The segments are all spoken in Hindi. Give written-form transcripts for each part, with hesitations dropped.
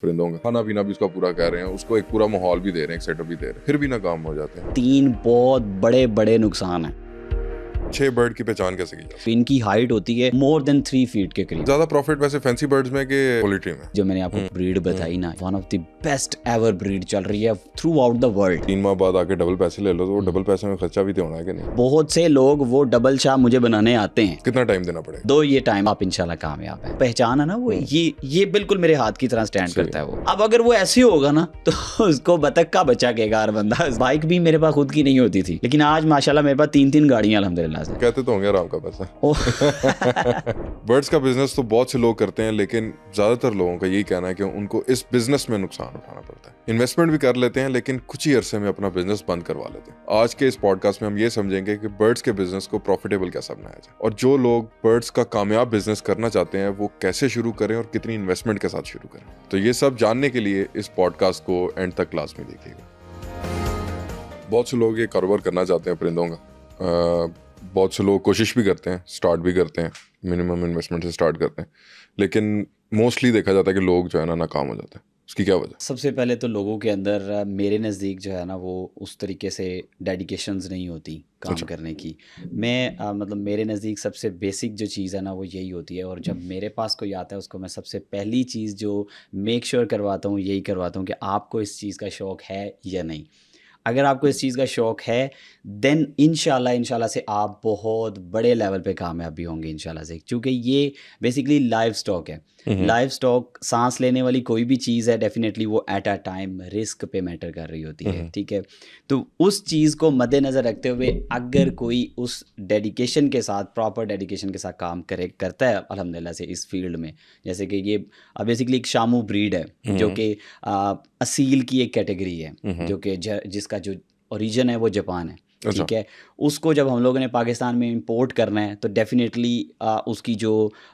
परिंदों का खाना पीना भी उसका पूरा कर रहे हैं, उसको एक पूरा माहौल भी दे रहे हैं, एक सेटअप भी दे रहे हैं, फिर भी नाकाम हो जाते हैं। 3 बहुत बड़े बड़े नुकसान हैं। 6 बर्ड की पहचान कैसे की जाए? इनकी हाइट होती है मोर देन 3 फीट के करीब। ज्यादा प्रॉफिट वैसे फैंसी बर्ड्स में कि पोल्ट्री में? जो मैंने आपको ब्रीड बताई ना, one of the best ever breed चल रही है थ्रू आउट द वर्ल्ड। 3 माह बाद आके डबल पैसे ले लो तो वो डबल पैसे में खर्चा भी तो होना है कि नहीं? बहुत से लोग वो डबल शाह मुझे बनाने आते हैं। कितना टाइम देना पड़ेगा? 2 ये टाइम आप इंशाल्लाह कामयाब हैं। पहचान है ना वो, ये बिल्कुल मेरे हाथ की तरह स्टैंड करता है वो। अब अगर वो ऐसे होगा ना तो उसको बतख का बच्चा कहेगा हर बंदा। बाइक भी मेरे पास खुद की नहीं होती थी, लेकिन आज माशाल्लाह मेरे पास 3 गाड़ियां अल्हम्दुलिल्लाह से। कहते तो होंगे आराम का पैसा। बर्ड्स का बिजनेस तो बहुत से लोग करते हैं, लेकिन ज्यादातर लोगों का यही कहना है कि उनको इस बिजनेस में नुकसान उठाना पड़ता है। इन्वेस्टमेंट भी कर लेते हैं, लेकिन कुछ ही अरसे में अपना बिजनेस बंद करवा लेते हैं। आज के इस पॉडकास्ट में हम ये समझेंगे कि बर्ड्स के बिजनेस को प्रॉफिटेबल कैसा बनाया जाए, और जो लोग बर्ड्स का कामयाब बिजनेस करना चाहते हैं वो कैसे शुरू करें और कितनी इन्वेस्टमेंट के साथ शुरू करें। तो ये सब जानने के लिए इस पॉडकास्ट को एंड तक क्लास में देखिएगा। बहुत से लोग ये कारोबार करना चाहते हैं परिंदों का। बहुत से लोग कोशिश भी करते हैं, स्टार्ट भी करते हैं, मिनिमम इन्वेस्टमेंट से स्टार्ट करते हैं, लेकिन मोस्टली देखा जाता है कि लोग जो है ना नाकाम हो जाते हैं। उसकी क्या वजह? सबसे पहले तो लोगों के अंदर मेरे नज़दीक जो है ना वो उस तरीके से डेडिकेशंस नहीं होती काम करने की। मैं मतलब मेरे नज़दीक सबसे बेसिक जो चीज़ है ना वो यही होती है, और जब मेरे पास कोई आता है उसको मैं सबसे पहली चीज़ जो मेक श्योर करवाता हूँ यही करवाता हूँ कि आपको इस चीज़ का शौक़ है या नहीं। अगर आपको इस चीज़ का शौक़ है देन इंशाल्लाह से आप बहुत बड़े लेवल पे कामयाब भी होंगे इंशाल्लाह से, क्योंकि ये बेसिकली लाइव स्टॉक है। लाइव स्टॉक सांस लेने वाली कोई भी चीज़ है, डेफिनेटली वो एट अ टाइम रिस्क पे मैटर कर रही होती है, ठीक है। तो उस चीज़ को मद्देनज़र रखते हुए अगर कोई उस डेडिकेशन के साथ, प्रॉपर डेडिकेशन के साथ काम करता है अल्हम्दुलिल्लाह से इस फील्ड में, जैसे कि ये बेसिकली एक शामू ब्रीड है जो कि असील की एक कैटेगरी है, जो कि जिसका जो ओरिजिन है वो जापान है, ठीक है। उसको जब हम लोगों ने पाकिस्तान में इंपोर्ट करना है तो डेफिनेटली उसकी जो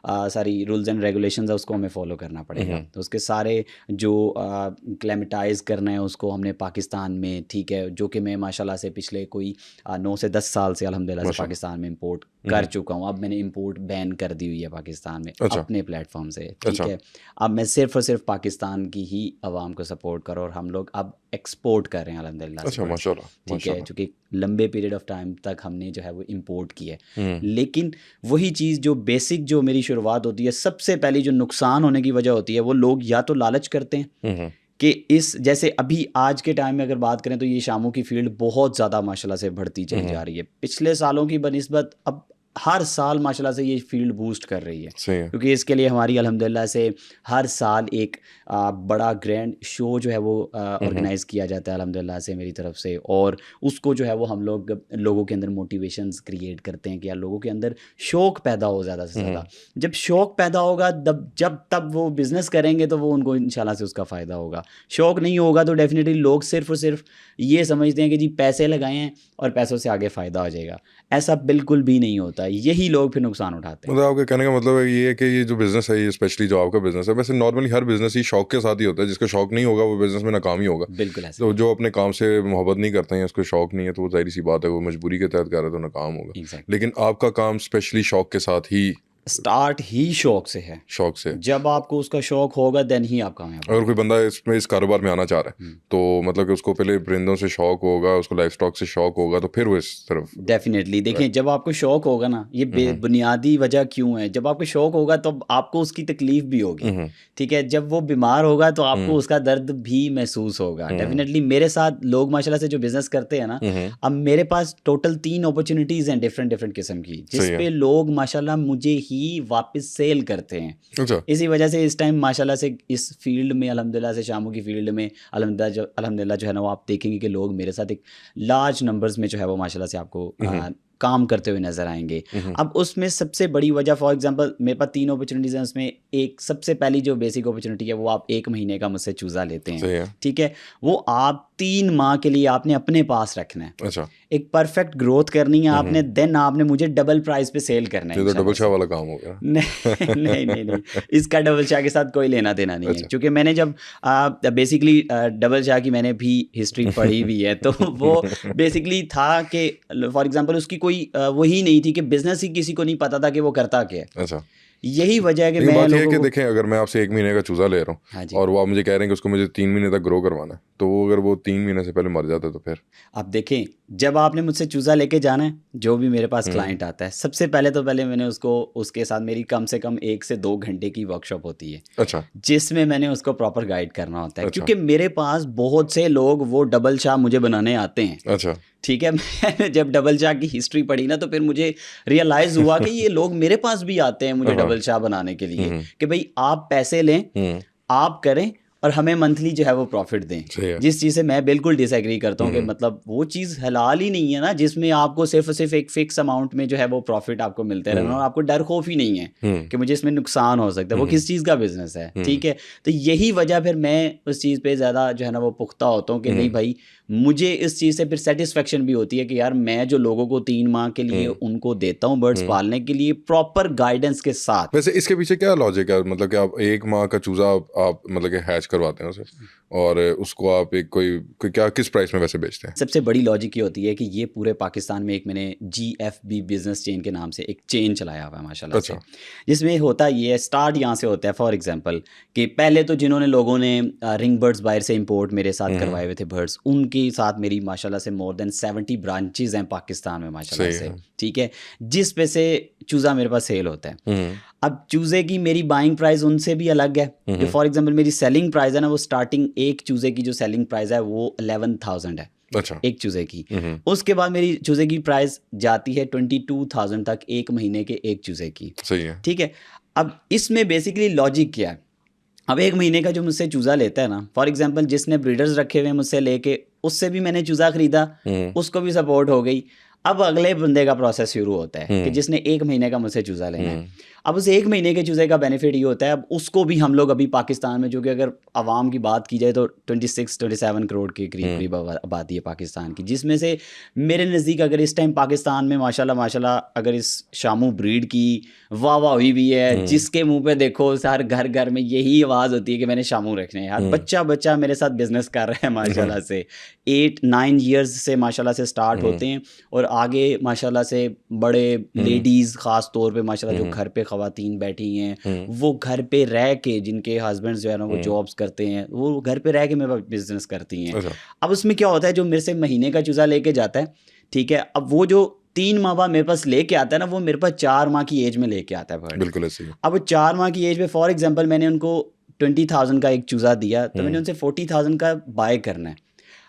सारी रूल्स एंड रेगुलेशंस है उसको हमें फॉलो करना पड़ेगा। तो उसके सारे जो क्लेमेटाइज करना है उसको हमने पाकिस्तान में, ठीक है, जो कि मैं माशाल्लाह से पिछले कोई 9 से 10 साल से अल्हम्दुलिल्लाह से पाकिस्तान में इंपोर्ट कर चुका हूँ। अब मैंने इंपोर्ट बैन कर दी हुई है पाकिस्तान में अपने प्लेटफॉर्म से, ठीक है। अब मैं सिर्फ और सिर्फ पाकिस्तान की ही आवाम को सपोर्ट करूँ, और हम लोग अब एक्सपोर्ट कर रहे हैं अल्हम्दुलिल्लाह से, माशाल्लाह, ठीक है, चूँकि लंबे पीरियड ऑफ टाइम तक हमने जो है वो इंपोर्ट की है। लेकिन वही चीज़ जो बेसिक जो मेरी शुरुआत होती है, सबसे पहली जो नुकसान होने की वजह होती है वो लोग या तो लालच करते हैं कि इस जैसे अभी आज के टाइम में अगर बात करें तो ये शामों की फील्ड बहुत ज़्यादा माशाल्लाह से बढ़ती चली जा रही है। पिछले सालों की बनिस्बत अब हर साल माशाल्लाह से ये फील्ड बूस्ट कर रही है, क्योंकि इसके लिए हमारी अल्हम्दुलिल्लाह से हर साल एक बड़ा ग्रैंड शो जो है वो ऑर्गेनाइज़ किया जाता है अल्हम्दुलिल्लाह से मेरी तरफ से, और उसको जो है वो हम लोगों के अंदर मोटिवेशंस क्रिएट करते हैं कि यार लोगों के अंदर शौक़ पैदा हो ज़्यादा से ज़्यादा। जब शौक़ पैदा होगा तब वो बिज़नेस करेंगे तो वो उनको इंशाल्लाह से उसका फ़ायदा होगा। शौक़ नहीं होगा तो डेफिनेटली लोग सिर्फ और सिर्फ ये समझते हैं कि जी पैसे लगाए हैं और पैसों से आगे फ़ायदा हो जाएगा। ऐसा बिल्कुल भी नहीं होता, यही लोग फिर नुकसान उठाते हैं। मतलब आपके कहने का मतलब ये है कि ये जो बिजनेस है, ये स्पेशली जो आपका बिजनेस है, वैसे नॉर्मली हर बिजनेस ही शौक के साथ ही होता है। जिसका शौक नहीं होगा वो बिजनेस में नाकाम ही होगा। बिल्कुल ऐसा। तो जो अपने काम से मोहब्बत नहीं करते हैं, उसको शौक नहीं है, तो वो जाहिर सी बात है वो मजबूरी के तहत कर रहा है तो नाकाम होगा। लेकिन आपका काम स्पेशली शौक के साथ ही स्टार्ट ही शौक से है। शौक से जब आपको उसका शौक होगा देन ही आप कामयाब। अगर कोई बंदा इस कारोबार में आना चाह रहा है तो मतलब कि उसको पहले परिंदों से शौक होगा, उसको लाइफ स्टॉक से शौक होगा, तो फिर वो इस तरफ डेफिनेटली देखिए जब आपको शौक होगा ना, ये बुनियादी वजह क्यों है, जब आपको शौक होगा तो आपको उसकी तकलीफ भी होगी, ठीक है। जब वो बीमार होगा तो आपको उसका दर्द भी महसूस होगा। डेफिनेटली मेरे साथ लोग माशाल्लाह से जो बिजनेस करते हैं ना, अब मेरे पास टोटल 3 अपॉर्चुनिटीज़ हैं डिफरेंट किस्म की, जिस पे लोग माशाल्लाह मुझे ही वापस सेल करते हैं। इसी वजह से इस टाइम माशाल्लाह से इस फील्ड में अल्हम्दुलिल्लाह से शामों की फील्ड में अल्हम्दुलिल्लाह जो है ना वो आप देखेंगे कि लोग मेरे साथ एक लार्ज नंबर्स में जो है वो माशाल्लाह से आपको काम करते हुए नजर आएंगे। अब उसमें सबसे बड़ी वजह, फॉर एग्जांपल मेरे पास 3 अपॉर्चुनिटीज़ हैं, उसमें एक सबसे पहली जो बेसिक अपॉर्चुनिटी है वो आप 1 महीने का मुझसे चूज़ा लेते हैं, ठीक है। वो आप 3 माह के लिए आपने अपने पास रखना है, एक परफेक्ट ग्रोथ करनी है आपने, देन आपने मुझे डबल प्राइस पे सेल करना है। तो डबल शाह वाला काम हो गया। नहीं, इसका डबल शाह के साथ कोई लेना देना नहीं है, क्योंकि मैंने जब बेसिकली डबल शाह की मैंने भी हिस्ट्री पढ़ी हुई है, तो वो बेसिकली था कि फॉर एग्जांपल उसकी कोई वही नहीं थी कि बिजनेस ही किसी को नहीं पता था कि वो करता क्या है। यही वजह है कि लेकिन मैं बात यह है लोगों कि को देखें, अगर मैं आपसे 1 महीने का चूज़ा ले रहा हूँ हाँ जी। और वो आप मुझे कह रहे हैं कि उसको मुझे 3 महीने तक ग्रो करवाना है, तो वो अगर वो 3 महीने से पहले मर जाता है तो फिर? आप देखें, जब आपने मुझसे चूज़ा लेके जाना है, जो भी मेरे पास हम्म, क्लाइंट आता है, सबसे पहले मैंने उसको, उसके साथ मेरी कम से कम 1 से 2 घंटे की वर्कशॉप होती है, अच्छा जिसमें मैंने उसको प्रॉपर गाइड करना होता है। अच्छा क्योंकि मेरे पास बहुत से लोग वो डबल चाह मुझे बनाने आते हैं, अच्छा ठीक है? मैंने जब डबल चाह की हिस्ट्री पढ़ी ना, तो फिर मुझे रियलाइज़ हुआ कि ये लोग मेरे पास भी आते हैं मुझे हाँ, डबल चाह बनाने के लिए, हम्म कि भई आप पैसे लें, हम्म, आप करें और हमें मंथली जो है वो प्रॉफिट दें। सही है। जिस चीज़ से मैं बिल्कुल डिसएग्री करता हूँ कि मतलब वो चीज़ हलाल ही नहीं है ना, जिसमें आपको सिर्फ़ एक फ़िक्स अमाउंट में जो है वो प्रॉफिट आपको मिलते रहना और आपको डर खौफ ही नहीं है हम्म कि मुझे इसमें नुकसान हो सकता है। वो किस चीज़ का बिज़नेस है, ठीक है? तो यही वजह फिर मैं उस चीज़ पे ज़्यादा जो है ना वो पुख्ता होता हूँ कि नहीं भाई, मुझे इस चीज़ से फिर सैटिस्फैक्शन भी होती है कि यार मैं जो लोगों को 3 माह के लिए उनको देता हूँ बर्ड्स पालने के लिए प्रॉपर गाइडेंस के साथ। वैसे इसके पीछे क्या लॉजिक है, मतलब कि आप 1 माह का चूज़ा आप मतलब कि हैच करवाते हैं उसे, और उसको आप एक कोई क्या किस प्राइस में वैसे बेचते हैं? सबसे बड़ी लॉजिक ये होती है कि ये पूरे पाकिस्तान में एक मैंने GFB बिजनेस चेन के नाम से एक चेन चलाया हुआ है माशाल्लाह से, अच्छा जिसमें होता ये है, स्टार्ट यहाँ से होता है। फॉर एग्जांपल कि पहले तो जिन्होंने लोगों ने रिंग बर्ड्स बाहर से इंपोर्ट मेरे साथ करवाए हुए थे बर्ड्स, उनके साथ मेरी माशाल्लाह से मोर देन 70 ब्रांचेज हैं पाकिस्तान में माशाल्लाह सही से, है। ठीक है, जिस पे से चूज़ा मेरे पास सेल होता है। हम्म अब चूज़े की मेरी बाइंग प्राइस उनसे भी अलग है कि फॉर एग्जांपल मेरी सेलिंग प्राइस है ना, वो स्टार्टिंग एक चूज़े की जो सेलिंग प्राइस है वो 11,000 है अच्छा एक चूज़े की। उसके बाद मेरी चूज़े की प्राइस जाती है 22,000 तक एक महीने के एक चूज़े की, सही है। ठीक है? अब इसमें बेसिकली लॉजिक क्या है? अब 1 महीने का जो मुझसे चूज़ा लेता है ना, फॉर एग्जांपल जिसने ब्रीडर्स रखे हुए हैं मुझसे लेके, उससे भी मैंने चूज़ा खरीदा, उसको भी सपोर्ट हो गई। अब अगले बंदे का प्रोसेस शुरू होता है कि जिसने 1 महीने का मुझसे चूज़ा लेना है। अब उस 1 महीने के चूज़े का बेनिफिट ये होता है, अब उसको भी हम लोग अभी पाकिस्तान में, जो कि अगर आवाम की बात की जाए तो 26-27 करोड़ के करीब आबादी है पाकिस्तान की, जिसमें से मेरे नज़दीक अगर इस टाइम पाकिस्तान में माशाल्लाह अगर इस शामू ब्रीड की वाह हुई भी है, जिसके मुंह पे देखो हर घर घर में यही आवाज़ होती है कि मैंने शामू रखने हैं। यार बच्चा मेरे साथ बिजनेस कर रहा है माशाल्लाह से, 8-9 ईयर्स से माशाल्लाह से स्टार्ट होते हैं और आगे माशाल्लाह से बड़े लेडीज़ ख़ास तौर पे माशाल्लाह जो घर पे ख़वातीन बैठी हैं, वो घर पे रह के, जिनके हस्बैंड्स जो है ना वो जॉब्स करते हैं, वो घर पे रह के मेरा बिजनेस करती हैं। अच्छा अब उसमें क्या होता है, जो मेरे से महीने का चूज़ा लेके जाता है, ठीक है, अब वो जो 3 माह बाद मेरे पास लेके आता है ना, वो मेरे पास 4 माह की एज में लेके आता है बर्ड। बिल्कुल ऐसे ही है। अब वो 4 माह की एज में फॉर एग्जांपल मैंने उनको 20,000 का एक चूज़ा दिया, तो मैंने उनसे 40,000 का बाय करना है।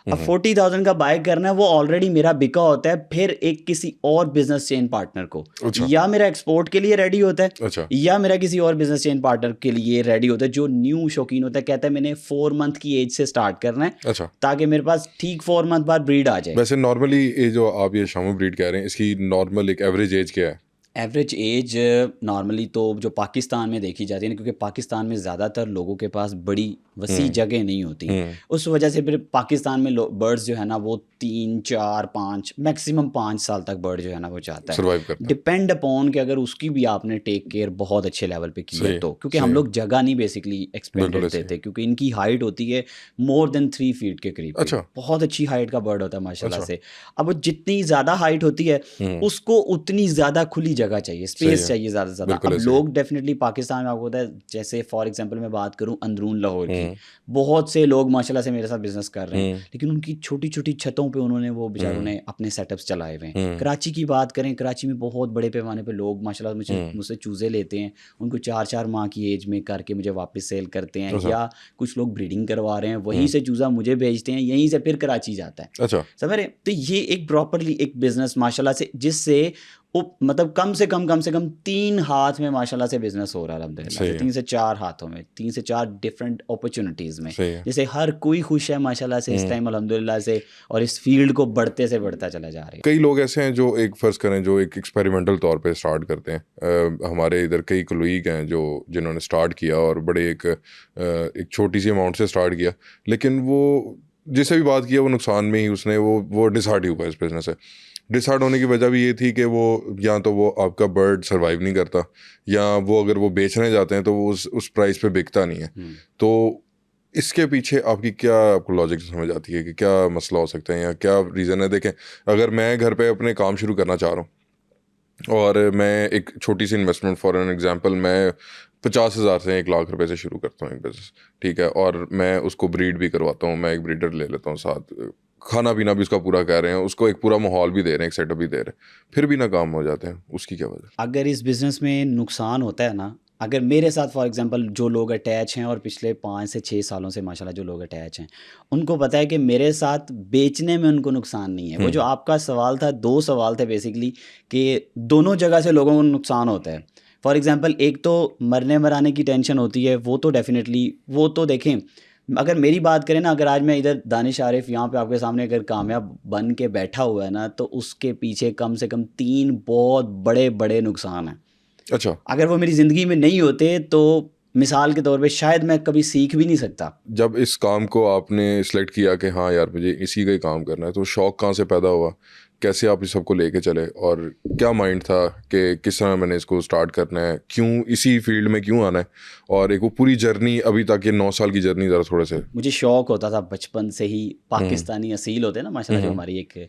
अब 40,000 का बाय करना है, वो ऑलरेडी मेरा बिका होता है फिर एक किसी और बिजनेस चेन पार्टनर को, अच्छा या मेरा एक्सपोर्ट के लिए रेडी होता है, अच्छा या मेरा किसी और बिजनेस चेन पार्टनर के लिए रेडी होता है जो न्यू शौकीन होता है, कहता है मैंने 4 मंथ की एज से स्टार्ट करना है अच्छा। ताकि मेरे पास ठीक 4 मंथ बाद ब्रीड आ जाए। वैसे नॉर्मली ये जो आप ये शामू ब्रीड कह रहे हैं, इसकी नॉर्मल एक एवरेज एज क्या है? एवरेज एज नॉर्मली तो जो पाकिस्तान में देखी जाती है ना, क्योंकि पाकिस्तान में ज़्यादातर लोगों के पास बड़ी वसी जगह नहीं होती, उस वजह से फिर पाकिस्तान में बर्ड्स जो है ना वो 3-4-5 मैक्सिमम 5 साल तक बर्ड जो है ना वो चाहता है, सर्वाइव करता है। डिपेंड अपॉन कि अगर उसकी भी आपने टेक केयर बहुत अच्छे लेवल पे की है सही तो, क्योंकि सही हम लोग जगह नहीं बेसिकली एक्सपेंडेड बिल्कुल ऐसे ही। देते, क्योंकि इनकी हाइट होती है मोर देन 3 फीट के करीब अच्छा बहुत अच्छी हाइट का बर्ड होता है माशाल्लाह अच्छा से। अब वो जितनी ज़्यादा हाइट होती है उसको उतनी ज़्यादा खुली जगह चाहिए, सही स्पेस है चाहिए ज़्यादा से ज़्यादा। बिल्कुल अब ऐसे ही। लोग डेफिनेटली पाकिस्तान में आपको होता है, जैसे फॉर एग्जांपल मैं बात करूं अंदरून लाहौर की, बहुत से लोग माशाल्लाह से मेरे साथ बिजनेस कर रहे हैं, लेकिन उनकी छोटी छोटी छतों पे उन्होंने वो बेचारों ने अपने सेटअप्स चलाए हुए हैं। कराची की बात करें, कराची में बहुत बड़े पैमाने पे लोग माशाल्लाह मुझसे चूज़े लेते हैं, उनको 4-4 माह की एज में करके मुझे वापस सेल करते हैं, अच्छा या कुछ लोग ब्रीडिंग करवा रहे हैं, वहीं से चूज़ा मुझे भेजते हैं, यहीं से फिर कराची जाता है, अच्छा समझ रहे? तो ये एक प्रॉपरली एक बिजनेस माशाल्लाह से, जिससे मतलब कम से कम 3 हाथ में माशाल्लाह से बिजनेस हो रहा है अल्हम्दुलिल्लाह सही से, है 3 से 4 हाथों में, 3 से 4 डिफरेंट अपॉर्चुनिटीज़ में, सही है। जैसे हर कोई खुश है माशाल्लाह से इस टाइम अल्हम्दुलिल्लाह से, और इस फील्ड को बढ़ते से बढ़ता चला जा रहा है। कई लोग ऐसे हैं जो एक फ़र्ज़ करें जो एक एक्सपेरिमेंटल तौर पे स्टार्ट करते हैं। हमारे इधर कई कोलीग हैं जो जिन्होंने स्टार्ट किया और बड़े एक छोटी सी अमाउंट से स्टार्ट किया, लेकिन वो जिससे भी बात किया वो नुकसान में ही उसने वो डिसहार्ट ही हुआ इस बिज़नेस से। डिसहार्ट होने की वजह भी ये थी कि वो या तो वो आपका बर्ड सर्वाइव नहीं करता, या वो अगर वो बेचने जाते हैं तो वो उस प्राइस पे बिकता नहीं है। तो इसके पीछे आपकी क्या आपको लॉजिक समझ आती है कि क्या मसला हो सकता है या क्या रीज़न है? देखें, अगर मैं घर पे अपने काम शुरू करना चाह रहा हूँ और मैं एक छोटी सी इन्वेस्टमेंट फॉर एन एग्जांपल, मैं 50,000 से 1,00,000 रुपए से शुरू करता हूँ एक बिजनेस, ठीक है, और मैं उसको ब्रीड भी करवाता हूँ, मैं एक ब्रीडर ले लेता हूँ साथ, खाना पीना भी उसका पूरा कह रहे हैं, उसको एक पूरा माहौल भी दे रहे हैं, एक सेटअप भी दे रहे हैं, फिर भी नाकाम हो जाते हैं, उसकी क्या वजह? अगर इस बिज़नेस में नुकसान होता है ना, अगर मेरे साथ फॉर एग्जांपल जो लोग अटैच हैं और पिछले 5 से 6 सालों से माशाल्लाह जो लोग अटैच हैं, उनको पता है कि मेरे साथ बेचने में उनको नुकसान नहीं है। वो जो आपका सवाल था, 2 सवाल थे बेसिकली, कि दोनों जगह से लोगों को नुकसान होता है। फॉर एग्जांपल एक तो मरने-मराने की टेंशन होती है, वो तो डेफ़िनेटली, वो तो देखें, अगर मेरी बात करें ना, अगर आज मैं इधर दानिश आरिफ यहाँ पे आपके सामने अगर कामयाब बन के बैठा हुआ है ना, तो उसके पीछे कम से कम 3 बहुत बड़े-बड़े नुकसान हैं। अच्छा, अगर वो मेरी ज़िंदगी में नहीं होते तो मिसाल के तौर पे शायद मैं कभी सीख भी नहीं सकता। जब इस काम को आपने सिलेक्ट किया कि हाँ यार मुझे इसी का ही काम करना है, तो शौक कहाँ से पैदा हुआ, कैसे आप इस सबको लेके चले, और क्या माइंड था कि किस तरह मैंने इसको स्टार्ट करना है, क्यों इसी फील्ड में क्यों आना है, और एक वो पूरी जर्नी अभी तक ये 9 साल की जर्नी ज़रा थोड़े से। मुझे शौक होता था बचपन से ही, पाकिस्तानी असील होते हैं ना माशाल्लाह, जो हमारी एक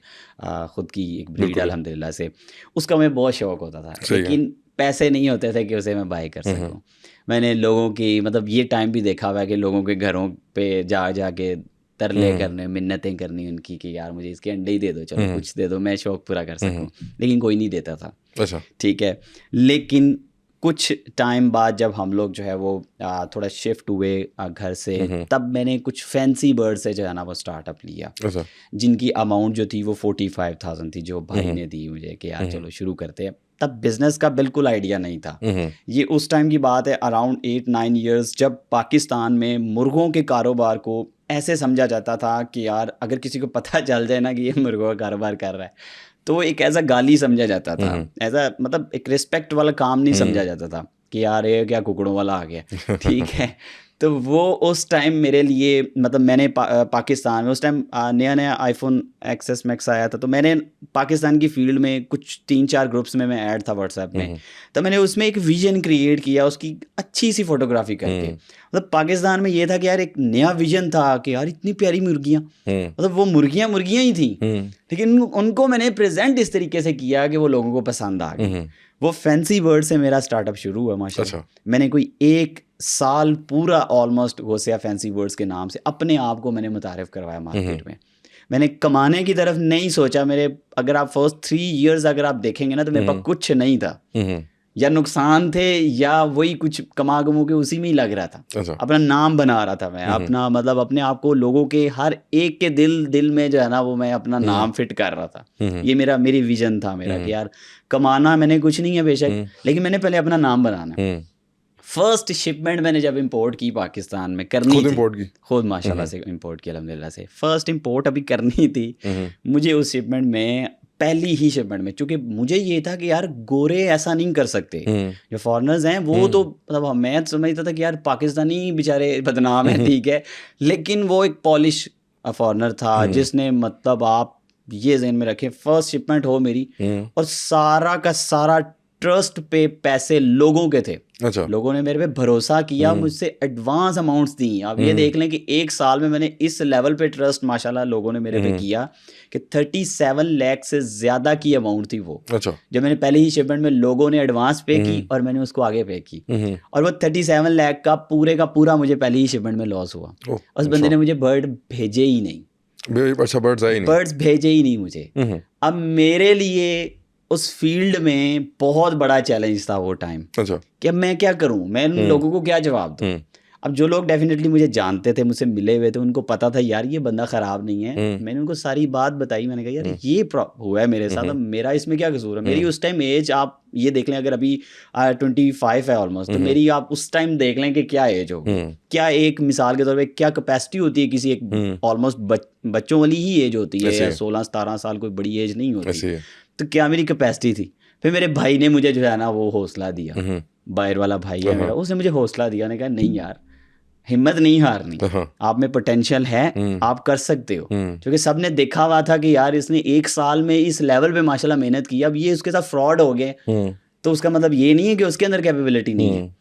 खुद की एक ब्रीड बिल्कुल। अल्हम्दुलिल्लाह से, उसका मुझे बहुत शौक होता था, सही है। लेकिन पैसे नहीं होते थे कि उसे मैं बाय कर सकूं। मैंने लोगों की, मतलब ये टाइम भी देखा हुआ है कि लोगों के घरों पे जा जा के तरले करने, मिन्नतें करनी उनकी कि यार मुझे इसके अंडे ही दे दो, चलो कुछ दे दो, मैं शौक पूरा कर सकूं, लेकिन कोई नहीं देता था। अच्छा, ठीक है, लेकिन कुछ टाइम बाद जब हम लोग जो है वो थोड़ा शिफ्ट हुए घर से, तब मैंने कुछ फैंसी बर्ड से जो है ना वो स्टार्टअप लिया, अच्छा, जिनकी अमाउंट जो थी वो 45,000 थी, जो भाई ने दी मुझे कि यार चलो शुरू करते हैं। तब बिजनेस का बिल्कुल आइडिया नहीं था। ये उस टाइम की बात है, अराउंड 8-9 इयर्स, जब पाकिस्तान में मुर्गों के कारोबार को ऐसे समझा जाता था कि यार अगर किसी को पता चल जाए ना कि ये मुर्गों का कारोबार कर रहा है, तो एक ऐसा गाली समझा जाता था, ऐसा मतलब एक रिस्पेक्ट वाला काम नहीं समझा जाता था कि यार ये क्या कुकड़ों वाला आ गया। ठीक है, तो वो उस टाइम मेरे लिए, मतलब मैंने पाकिस्तान में उस टाइम नया नया आईफोन एक्सेस मैक्स आया था, तो मैंने पाकिस्तान की फील्ड में कुछ 3-4 ग्रुप्स में मैं ऐड था व्हाट्सएप में, तो मैंने उसमें एक विजन क्रिएट किया उसकी अच्छी सी फोटोग्राफी करके। मतलब पाकिस्तान में ये था कि यार एक नया विजन था कि यार इतनी प्यारी मुर्गियाँ, मतलब वो मुर्गियाँ ही थी, लेकिन उनको मैंने प्रेजेंट इस तरीके से किया कि वो लोगों को पसंद आ गई। वो फैंसी बर्ड से मेरा स्टार्टअप शुरू हुआ माशाल्लाह। मैंने कोई 1 साल पूरा ऑलमोस्ट गोसिया फैंसी बर्ड्स के नाम से अपने आप को मैंने मुतारिफ करवाया मार्केट में। मैंने कमाने की तरफ नहीं सोचा। मेरे, अगर आप फर्स्ट 3 इयर्स अगर आप देखेंगे ना, तो मेरे पास कुछ नहीं था, या नुकसान थे या वही कुछ कमा कमू के उसी में ही लग रहा था। अच्छा, अपना नाम बना रहा था मैं, अपना मतलब अपने आप को लोगों के हर एक के दिल में जो है ना वो मैं अपना नाम फिट कर रहा था। ये मेरी विजन था मेरा कि यार कमाना मैंने कुछ नहीं है बेशक, लेकिन मैंने पहले अपना नाम बनाना। फर्स्ट शिपमेंट मैंने जब इंपोर्ट की पाकिस्तान में, करनी खुद थी, इंपोर्ट की? खुद माशाल्लाह से इंपोर्ट की अल्हम्दुलिल्लाह से। फर्स्ट इंपोर्ट अभी करनी थी मुझे उस शिपमेंट में, पहली ही शिपमेंट में, क्योंकि मुझे ये था कि यार गोरे ऐसा नहीं कर सकते, जो फॉरेनर्स हैं वो तो, मतलब मैं समझता था कि यार पाकिस्तानी बेचारे बदनाम है, ठीक है, लेकिन वो एक पॉलिश फॉरेनर था जिसने, मतलब आप ये ज़हन में रखें, फर्स्ट शिपमेंट हो मेरी, और सारा का सारा ट्रस्ट पे पैसे लोगों के थे। अच्छा, लोगों ने मेरे पे भरोसा किया, मुझसे एडवांस अमाउंट्स दी। आप ये देख लें कि 1 साल में मैंने इस लेवल पे ट्रस्ट माशाल्लाह लोगों ने मेरे पे किया कि 37 लाख से ज़्यादा की अमाउंट थी वो। अच्छा, जब मैंने पहले ही शिपमेंट में लोगों ने एडवांस पे की और मैंने उसको आगे पे की, और वो 37 लाख का पूरा मुझे पहले ही शिपमेंट में लॉस हुआ। उस बंदे ने मुझे बर्ड भेजे ही नहीं। अच्छा, बर्ड्स आए नहीं? बर्ड्स भेजे ही नहीं मुझे। अब मेरे लिए उस फील्ड में बहुत बड़ा चैलेंज था वो टाइम। अच्छा, कि अब मैं क्या करूं, मैं उन लोगों को क्या जवाब दूं। अब जो लोग डेफिनेटली मुझे जानते थे, मुझसे मिले हुए थे, उनको पता था यार ये बंदा ख़राब नहीं है। मैंने उनको सारी बात बताई, मैंने कहा यार ये हुआ है मेरे साथ, अब मेरा इसमें क्या कसूर है। मेरी उस टाइम एज आप ये देख लें, अगर अभी 25 है ऑलमोस्ट, तो मेरी आप उस टाइम देख लें कि क्या एज होगी, क्या एक मिसाल के तौर पे क्या कैपेसिटी होती है किसी एक ऑलमोस्ट बच्चों वाली ही एज होती है, या 16-17 साल कोई बड़ी एज नहीं होती। तो क्या मेरी कैपेसिटी थी। फिर मेरे भाई ने मुझे जो है ना वो हौसला दिया, बाहर वाला भाई है मेरा, उसने मुझे हौसला दिया, ने कहा नहीं यार हिम्मत नहीं हारनी, आप में पोटेंशियल है, आप कर सकते हो। क्योंकि सबने देखा हुआ था कि यार इसने 1 साल में इस लेवल पे माशाल्लाह मेहनत की, अब ये उसके साथ फ्रॉड हो गए तो उसका मतलब ये नहीं है कि उसके अंदर कैपेबिलिटी नहीं है।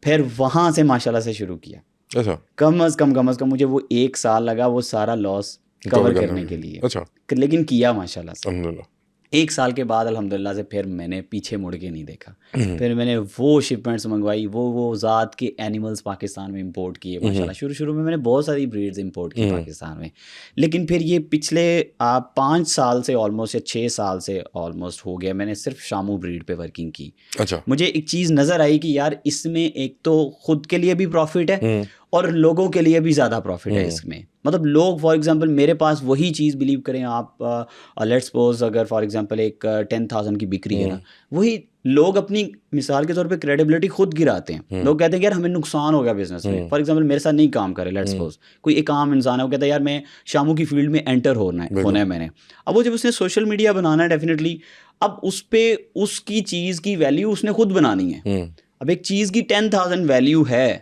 फिर वहां से माशाल्लाह से शुरू किया। अच्छा, कम अज कम मुझे वो 1 साल लगा वो सारा लॉस कवर करने के लिए। अच्छा, लेकिन किया माशाल्लाह से। अल्हम्दुलिल्लाह। 1 साल के बाद अल्हम्दुलिल्लाह से फिर मैंने पीछे मुड़ के नहीं देखा। फिर मैंने वो शिपमेंट्स मंगवाई, वो ज़ात के एनिमल्स पाकिस्तान में इंपोर्ट किए माशाल्लाह। शुरू में मैंने बहुत सारी ब्रीड्स इंपोर्ट की पाकिस्तान में, लेकिन फिर ये पिछले 5 साल से ऑलमोस्ट या 6 साल से ऑलमोस्ट हो गया मैंने सिर्फ शामू ब्रीड पे वर्किंग की। अच्छा। मुझे एक चीज़ नज़र आई कि यार इसमें एक तो खुद के लिए भी प्रॉफिट है और लोगों के लिए भी ज़्यादा प्रॉफिट है इसमें। मतलब लोग फॉर एग्जांपल मेरे पास वही चीज़ बिलीव करें आप, लेट्स सपोज अगर फॉर एग्जांपल एक 10,000 की बिक्री है ना, वही लोग अपनी मिसाल के तौर पे क्रेडिबिलिटी खुद गिराते हैं। लोग कहते हैं कि यार हमें नुकसान हो गया बिजनेस में। फॉर एग्जांपल मेरे साथ नहीं काम करे, लेट्स सपोज कोई एक आम इंसान है, वो कहता है यार मैं शामू की फील्ड में एंटर होना है मैंने। अब वो जब उसने सोशल मीडिया बनाना है डेफिनेटली, अब उस पे उसकी चीज़ की वैल्यू उसने खुद बनानी है। अब एक चीज़ की 10,000 वैल्यू है,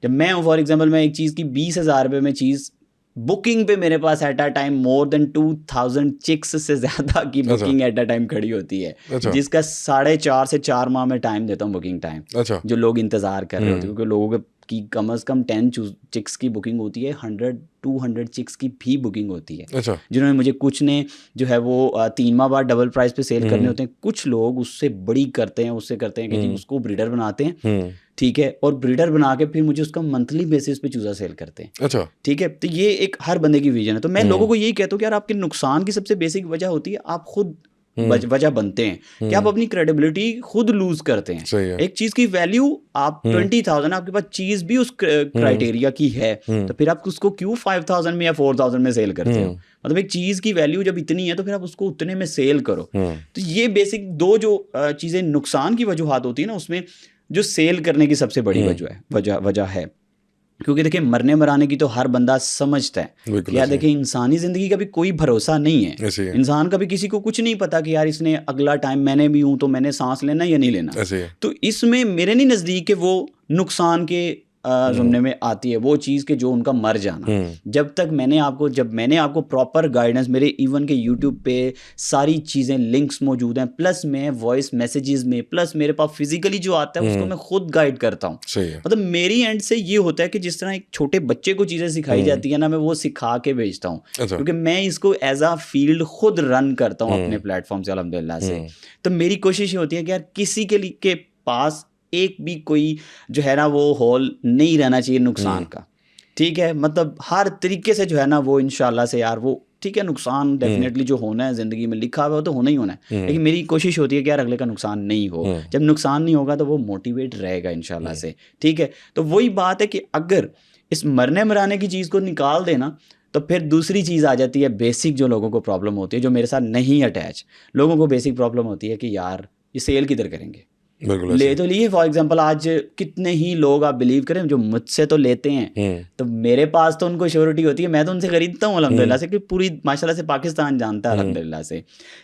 जब मैं फॉर एग्जांपल मैं एक चीज़ की 20,000 रुपये में चीज़ बुकिंग पे मेरे पास at a time more than 2,000 chicks से ज़्यादा की बुकिंग एट अ टाइम खड़ी होती है, जिसका 4.5 से 4 माह में टाइम देता हूँ बुकिंग टाइम, जो लोग इंतज़ार कर रहे होते हैं, क्योंकि लोगों की कम से कम 10 चिक्स की बुकिंग होती है, 100-200 चिक्स की भी बुकिंग होती है। जिन्होंने मुझे कुछ ने जो है वो 3 माह बाद डबल प्राइस पे सेल करने होते हैं, कुछ लोग उससे बड़ी करते हैं, उससे करते हैं कि जी उसको ब्रीडर बनाते हैं, ठीक है, और ब्रीडर बना के फिर मुझे उसका मंथली बेसिस पे चूज़ा सेल करते हैं। अच्छा। ठीक है, तो ये एक हर बंदे की विजन है। तो मैं लोगों को यही कहता हूँ कि यार आपके नुकसान की सबसे बेसिक वजह होती है आप खुद वजह बनते हैं कि आप अपनी क्रेडिबिलिटी खुद लूज करते हैं। एक चीज की वैल्यू आप 20,000 आपके पास चीज भी उस क्राइटेरिया की है, तो फिर आप उसको क्यों 5,000 में या 4,000 में सेल करते हो? मतलब एक चीज की वैल्यू जब इतनी है तो फिर आप उसको उतने में सेल करो। तो ये बेसिक दो जो चीजें नुकसान की वजूहात होती है ना, उसमें जो सेल करने की सबसे बड़ी वजह है, क्योंकि देखिए मरने मराने की तो हर बंदा समझता है कि यार देखिए इंसानी ज़िंदगी का भी कोई भरोसा नहीं है। इंसान का भी किसी को कुछ नहीं पता कि यार इसने अगला टाइम मैंने भी हूँ तो मैंने सांस लेना या नहीं लेना। तो इसमें मेरे नहीं नज़दीक के वो नुकसान के जुमने में आती है वो चीज़ के जो उनका मर जाना। जब मैंने आपको प्रॉपर गाइडेंस, मेरे इवन के यूट्यूब पे सारी चीज़ें लिंक्स मौजूद हैं, प्लस मैं वॉइस मैसेजेस में, प्लस मेरे पास फिजिकली जो आता है उसको मैं खुद गाइड करता हूँ। मतलब मेरी एंड से ये होता है कि जिस तरह एक छोटे बच्चे को चीज़ें सिखाई जाती है ना, मैं वो सिखा के भेजता हूँ, क्योंकि मैं इसको एज आ फील्ड खुद रन करता हूँ अपने प्लेटफॉर्म से अल्हम्दुलिल्लाह से। तो मेरी कोशिश ये होती है कि यार किसी के पास एक भी कोई जो है ना वो होल नहीं रहना चाहिए नुकसान का। ठीक है, मतलब हर तरीके से जो है ना वो इंशाल्लाह से यार वो ठीक है, नुकसान डेफिनेटली जो होना है ज़िंदगी में लिखा हुआ तो होना ही होना है, लेकिन मेरी कोशिश होती है कि यार अगले का नुकसान नहीं हो। जब नुकसान नहीं होगा तो वो मोटिवेट रहेगा इंशाल्लाह से। ठीक है, तो वही बात है कि अगर इस मरने मराने की चीज़ को निकाल देना तो फिर दूसरी चीज़ आ जाती है बेसिक, जो लोगों को प्रॉब्लम होती है, जो मेरे साथ नहीं अटैच। लोगों को बेसिक प्रॉब्लम होती है कि यार ये सेल किधर करेंगे, ले तो लिए। फॉर एग्जांपल आज कितने ही लोग आप बिलीव करें जो मुझसे तो लेते हैं, तो मेरे पास तो उनको श्योरिटी होती है, मैं तो उनसे खरीदता हूँ अल्हम्दुलिल्लाह से, कि पूरी माशाल्लाह से पाकिस्तान जानता है अल्हम्दुलिल्लाह से।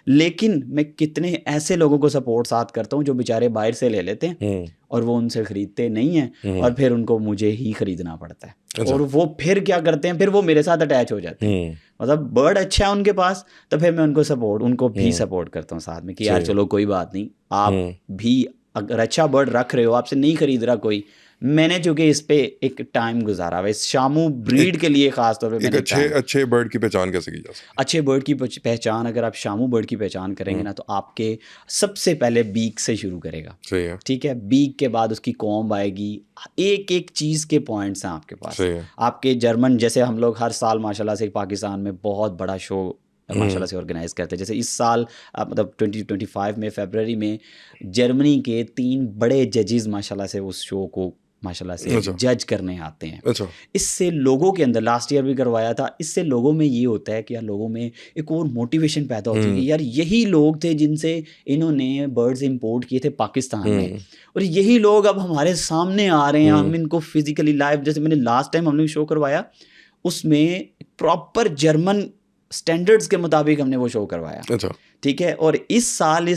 लेकिन मैं कितने ऐसे लोगों को सपोर्ट साथ करता हूँ जो बेचारे बाहर से ले लेते हैं और वो उनसे खरीदते नहीं हैं और फिर उनको मुझे ही खरीदना पड़ता है। और वो फिर क्या करते हैं, फिर वो मेरे साथ अटैच हो जाते हैं। मतलब बर्ड अच्छा है उनके पास, तो फिर मैं उनको भी सपोर्ट करता हूँ साथ में कि यार चलो कोई बात नहीं, आप भी अगर अच्छा बर्ड रख रहे हो, आपसे नहीं खरीद रहा कोई, मैंने चूंकि इस पे एक टाइम गुजारा हुआ, इस शामू ब्रीड के लिए खास तौर पे। एक अच्छे बर्ड की पहचान कैसे की जा सकती है? अच्छे बर्ड की पहचान, अगर आप शामू बर्ड की पहचान करेंगे ना, तो आपके सबसे पहले बीक से शुरू करेगा। सही है। ठीक है, बीक के बाद उसकी कॉम्ब आएगी, एक एक चीज़ के पॉइंट्स हैं आपके पास। आपके जर्मन, जैसे हम लोग हर साल माशाल्लाह से पाकिस्तान में बहुत बड़ा शो माशाल्लाह से ऑर्गेनाइज करते हैं। जैसे इस साल मतलब 2025 में फरवरी में जर्मनी के 3 बड़े जजेस माशाल्लाह से उस शो को माशाल्लाह से जज करने आते हैं। इससे लोगों के अंदर, लास्ट ईयर भी करवाया था, इससे लोगों में ये होता है कि यार लोगों में एक और मोटिवेशन पैदा होती है कि यार यही लोग थे जिनसे इन्होंने बर्ड्स इंपोर्ट किए थे पाकिस्तान में, और यही लोग अब हमारे सामने आ रहे हैं, हम इनको फिजिकली लाइव, जैसे मैंने लास्ट टाइम हमने शो करवाया उसमें प्रॉपर जर्मन स्टैंडर्ड्स के मुताबिक हमने वो शो करवाया। ठीक है, और इस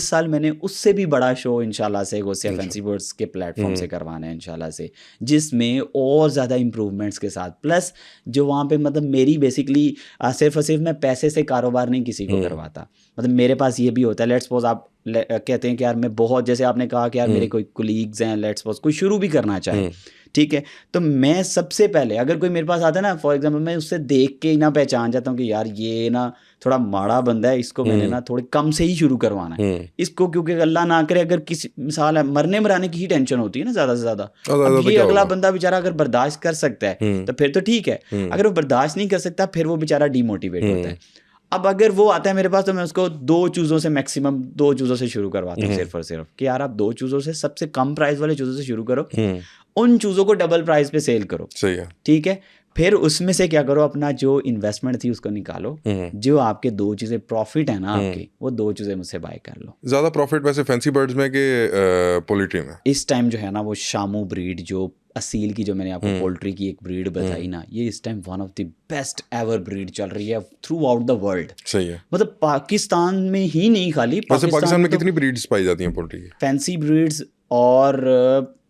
साल मैंने उससे भी बड़ा शो इंशाल्लाह से गोसिया फैंसी बर्ड्स के प्लेटफॉर्म से करवाना है इंशाल्लाह से, जिसमें और ज़्यादा इम्प्रूवमेंट्स के साथ, प्लस जो वहाँ पे मतलब मेरी बेसिकली सिर्फ और सिर्फ मैं पैसे से कारोबार नहीं किसी को करवाता। मतलब मेरे पास ये भी होता है, लेट्स सपोज आप कहते हैं कि यार मैं बहुत, जैसे आपने कहा कि यार मेरे कोई कोलीग्स हैं, लेट्स सपोज कोई शुरू भी करना चाहे, ठीक है, तो मैं सबसे पहले अगर कोई मेरे पास आता है ना, फॉर एग्जांपल मैं उससे देख के ही ना पहचान जाता हूँ कि यार ये ना थोड़ा माड़ा बंदा है, इसको मैंने ना थोड़े कम से ही शुरू करवाना है इसको, क्योंकि अल्लाह ना करे अगर किसी मिसाल है मरने मराने की ही टेंशन होती है ना ज़्यादा से ज़्यादा। अब ये अगला बंदा बेचारा अगर बर्दाश्त कर सकता है तो फिर तो ठीक है, अगर वो बर्दाश्त नहीं कर सकता फिर वो बेचारा डीमोटिवेट होता है। अब अगर वो आता है मेरे पास तो मैं उसको 2 चूज़ों से मैक्सिमम 2 चूज़ों से शुरू करवाता हूँ, सिर्फ और सिर्फ कि यार आप 2 चूज़ों से, सबसे कम प्राइस वाले चूज़ों से शुरू करो, उन चूज़ों को डबल प्राइस पे सेल करो। सही है, ठीक है। फिर उसमें से क्या करो, अपना जो इन्वेस्टमेंट थी उसको निकालो, जो आपके 2 चीज़ें प्रॉफिट है ना आपकी, वो 2 चीज़ें मुझसे बाय कर लो। ज़्यादा प्रॉफिट वैसे फैंसी बर्ड्स में कि पोल्ट्री में? इस टाइम जो है ना वो शामू ब्रीड, जो असील की, जो मैंने आपको पोल्ट्री की एक ब्रीड बताई ना, ये इस time one of the best ever breed चल रही है थ्रू आउट द वर्ल्ड। सही है, मतलब पाकिस्तान में ही नहीं, खाली पाकिस्तान में कितनी ब्रीड्स पाई जाती हैं पोल्ट्री की? फैंसी ब्रीड्स और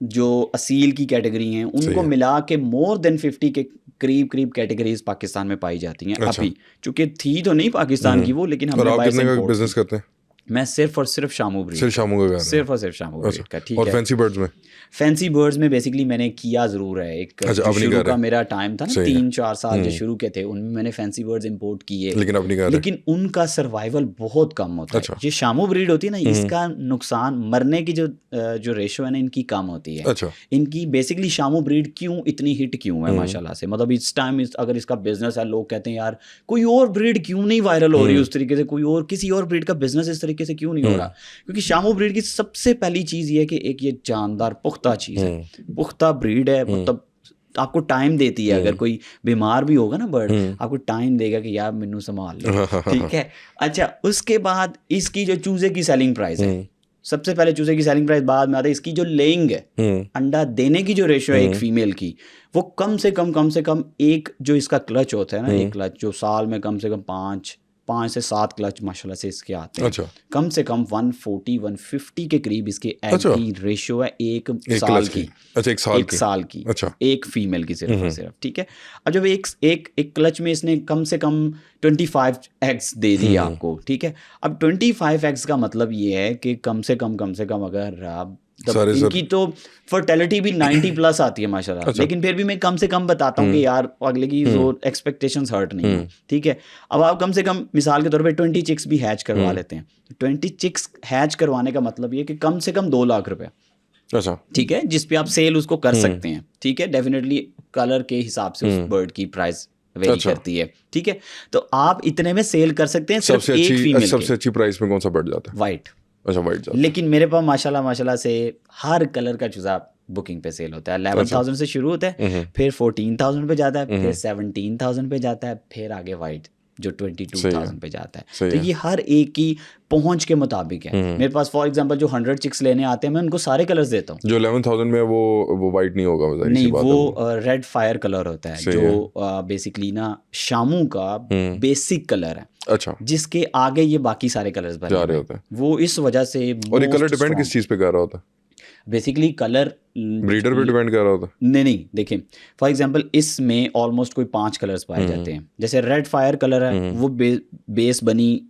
जो असील की कैटेगरी हैं उनको मिला के मोर देन 50 के करीब कैटेगरीज पाकिस्तान में पाई जाती हैं। अभी चूंकि थी तो नहीं पाकिस्तान की वो, लेकिन हमने बिजनेस करते हैं। मैं सिर्फ और सिर्फ शामू ब्रीड, सिर्फ शामू का, सिर्फ और सिर्फ शामू ब्रीड का। ठीक और है। फैंसी बर्ड्स में? फैंसी बर्ड्स में बेसिकली मैंने किया ज़रूर है, एक शुरू का मेरा टाइम था ना 3-4 साल जो शुरू के थे, उनमें मैंने फैंसी बर्ड्स इंपोर्ट किए, लेकिन उनका सर्वाइवल बहुत कम होता है। ये शामू ब्रीड होती है ना, इसका नुकसान, मरने की जो रेशो है ना इनकी कम होती है। इनकी बेसिकली शामू ब्रीड क्यों इतनी हिट क्यों है माशाल्लाह से, मतलब इस टाइम अगर इसका बिजनेस है, लोग कहते हैं यार कोई और ब्रीड क्यों नहीं वायरल हो रही उस तरीके से, कोई और किसी और ब्रीड का बिजनेस इस तरीके से क्यों नहीं हो रहा, क्योंकि शामू ब्रीड की सबसे पहली चीज़ ये है कि एक ये जानदार पुख्ता चीज़ है, पुख्ता ब्रीड है, मतलब आपको टाइम देती है। अगर कोई बीमार भी होगा ना बर्ड, आपको टाइम देगा कि यार मैनू संभाल लो। ठीक है। अच्छा, उसके बाद इसकी जो चूजे की सेलिंग प्राइस है, सबसे पहले चूजे की सेलिंग प्राइस बाद में आता है। इसकी जो लेइंग है, अंडा देने की जो रेशियो है एक फीमेल की, वो कम से कम एक जो इसका क्लच होता है ना, एक क्लच जो साल में कम से कम 5 से 7 क्लच माशाल्लाह से इसके आते हैं। कम से कम 140-150 के करीब इसके एग की रेशियो है एक साल की। एक साल की एक फीमेल की सिर्फ और सिर्फ। ठीक है। अब जब एक क्लच में इसने कम से कम 25 एग्स दे दिए आपको। ठीक है। अब 25 एग्स का मतलब ये है कि कम से कम अगर आप इनकी तो फर्टिलिटी भी 90+ आती है माशाल्लाह। लेकिन फिर भी मैं कम से कम बताता हूँ कि यार अगले की जो एक्सपेक्टेशंस हर्ट नहीं है। ठीक है। अब आप कम से कम मिसाल के तौर पे 20 चिक्स भी हैच करवा लेते हैं। 20 चिक्स हैच करवाने का मतलब ये कि कम से कम 2 लाख रुपए। ठीक है, जिस पे आप सेल उसको कर सकते हैं। ठीक है। डेफिनेटली कलर के हिसाब से उस बर्ड की प्राइस वेरी करती है। ठीक है। तो आप इतने में सेल कर सकते हैं सिर्फ एक फीमेल। सबसे अच्छी प्राइस में कौन सा बर्ड जाता है? वाइट। वाइट। लेकिन मेरे पास माशाल्लाह से हर कलर का चूजा बुकिंग पे सेल होता है। 11,000 से शुरू होता है, फिर 14,000 पे जाता है, फिर 17,000 पे जाता है, फिर आगे वाइट जो 22,000 पे जाता है। तो ये हर एक की पहुंच के मुताबिक है। मेरे पास फॉर एग्जांपल जो 100 चिक्स लेने आते हैं, मैं उनको सारे कलर्स देता हूँ। जो 11,000 में वो वाइट नहीं होगा? नहीं, वो रेड फायर कलर होता है, जो बेसिकली ना शामू का बेसिक कलर है। अच्छा। जिसके आगे ये बाकी सारे कलर्स बने रहे होते हैं। वो इस वजह से। और ये कलर डिपेंड किस चीज़ पे कर रहा होता है? बेसिकली कलर ब्रीडर पे डिपेंड कर रहा होता है? नहीं, देखिए फॉर एग्जांपल इसमें ऑलमोस्ट कोई 5 कलर्स पाए जाते हैं। जैसे रेड फायर कलर है, वो बेस बनी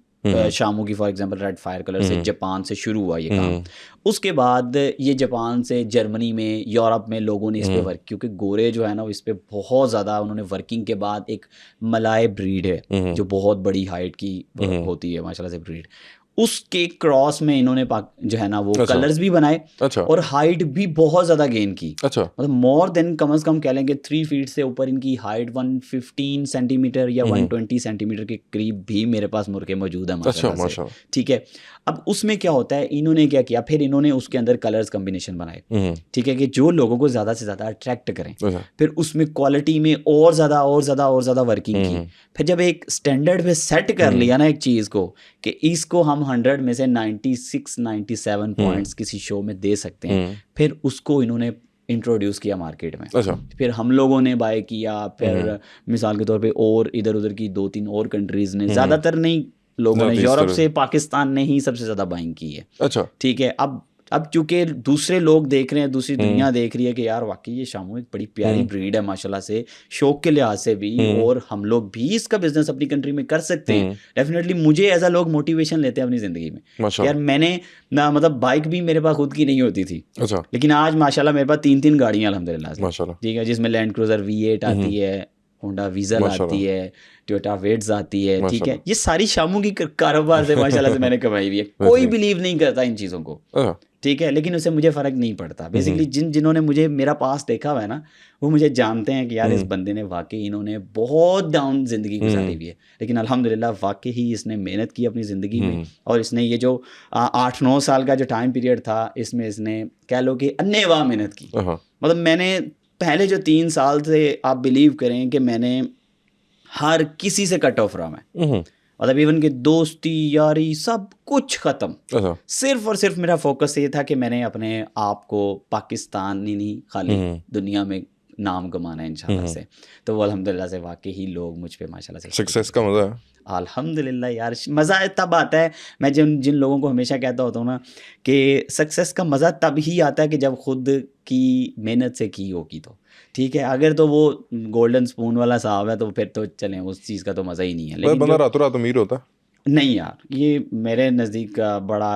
शामू की for example red fire colour से जापान से शुरू हुआ ये काम। उसके बाद ये जापान से जर्मनी में, यूरोप में लोगों ने इस पे वर्क, क्योंकि गोरे जो है ना इस पे बहुत ज़्यादा उन्होंने वर्किंग के बाद एक मलाय ब्रीड है जो बहुत बड़ी हाइट की होती है माशाल्लाह से ब्रीड, उसके क्रॉस में इन्होंने जो है ना वो कलर्स भी बनाए। और हाइट भी बहुत ज़्यादा गेन की। मतलब मोर देन कम से कम कह लेंगे 3 फीट से ऊपर इनकी हाइट 115 सेंटीमीटर या 120 सेंटीमीटर के करीब भी मेरे पास मुर्गे मौजूद है माशाल्लाह। ठीक है। अब उसमें क्या होता है, इन्होंने क्या किया, फिर इन्होंने उसके अंदर कलर्स कम्बिनेशन बनाए। ठीक है, कि जो लोगों को ज़्यादा से ज़्यादा अट्रैक्ट करें। फिर उसमें क्वालिटी में और ज़्यादा वर्किंग की। फिर जब एक स्टैंडर्ड पे सेट कर लिया ना एक चीज़ को, कि इसको हम 100 में से 96-97 पॉइंट्स किसी शो में दे सकते हैं, फिर उसको इन्होंने इंट्रोड्यूस किया मार्केट में। फिर हम लोगों ने बाय किया, फिर मिसाल के तौर पे और इधर उधर की 2-3 और कंट्रीज ने, ज़्यादातर नहीं लोगों ने, यूरोप से पाकिस्तान ने ही सबसे ज़्यादा बाइंग की है। ठीक है। अब चूंकि दूसरे लोग देख रहे हैं, दूसरी दुनिया देख रही है कि यार वाकई ये शामू एक बड़ी प्यारी ब्रीड है माशाल्लाह से, शौक के लिहाज से भी, और हम लोग भी इसका बिजनेस अपनी कंट्री में कर सकते हैं। डेफिनेटली मुझे एज अ लोग मोटिवेशन लेते हैं अपनी ज़िंदगी में। यार मैंने ना, मतलब बाइक भी मेरे पास खुद की नहीं होती थी, लेकिन आज माशाल्लाह मेरे पास 3 गाड़ियाँ अल्हम्दुलिल्लाह। ठीक है, जिसमें लैंड क्रूजर V8 आती है, होंडा वीज़ल माशाल्लाह। आती है, टोयोटा वेट्स आती है, ठीक है। माशाल्लाह। ये सारी शामों की कारोबार से माशाल्लाह से मैंने कमाई हुई है। कोई बिलीव नहीं करता इन चीज़ों को, हाँ, ठीक है, लेकिन उससे मुझे फ़र्क नहीं पड़ता। बेसिकली जिन्होंने मुझे मेरा पास देखा हुआ है ना, वो मुझे जानते हैं कि यार इस बंदे ने वाकई इन्होंने बहुत डाउन ज़िंदगी गुजारी हुई है, लेकिन अल्हम्दुलिल्लाह वाकई ही इसने मेहनत की अपनी ज़िंदगी में, और इसने ये जो 8-9 साल का जो टाइम पीरियड था, इसमें इसने कह लो कि अन्नेवाह मेहनत की। हाँ, मतलब मैंने पहले जो 3 साल से आप बिलीव करें कि मैंने हर किसी से कट ऑफ रहा मैं, मतलब इवन कि दोस्ती यारी सब कुछ ख़त्म। अच्छा, सिर्फ और सिर्फ मेरा फोकस ये था कि मैंने अपने आप को पाकिस्तान ही नहीं खाली दुनिया में नाम कमाना है इंशाल्लाह से। तो वो अल्हम्दुलिल्लाह से वाकई ही लोग मुझ पे माशाल्लाह से सक्सेस का मजा है। अल्हम्दुलिल्लाह यार, मज़ा तब आता है। मैं जिन जिन लोगों को हमेशा कहता होता हूँ ना कि सक्सेस का मज़ा तब ही आता है कि जब खुद की मेहनत से की होगी, तो ठीक है। अगर तो वो गोल्डन स्पून वाला साहब है तो फिर तो चलें, उस चीज़ का तो मज़ा ही नहीं है। लेकिन बंदा रातों रात अमीर होता है। नहीं यार, ये मेरे नज़दीक बड़ा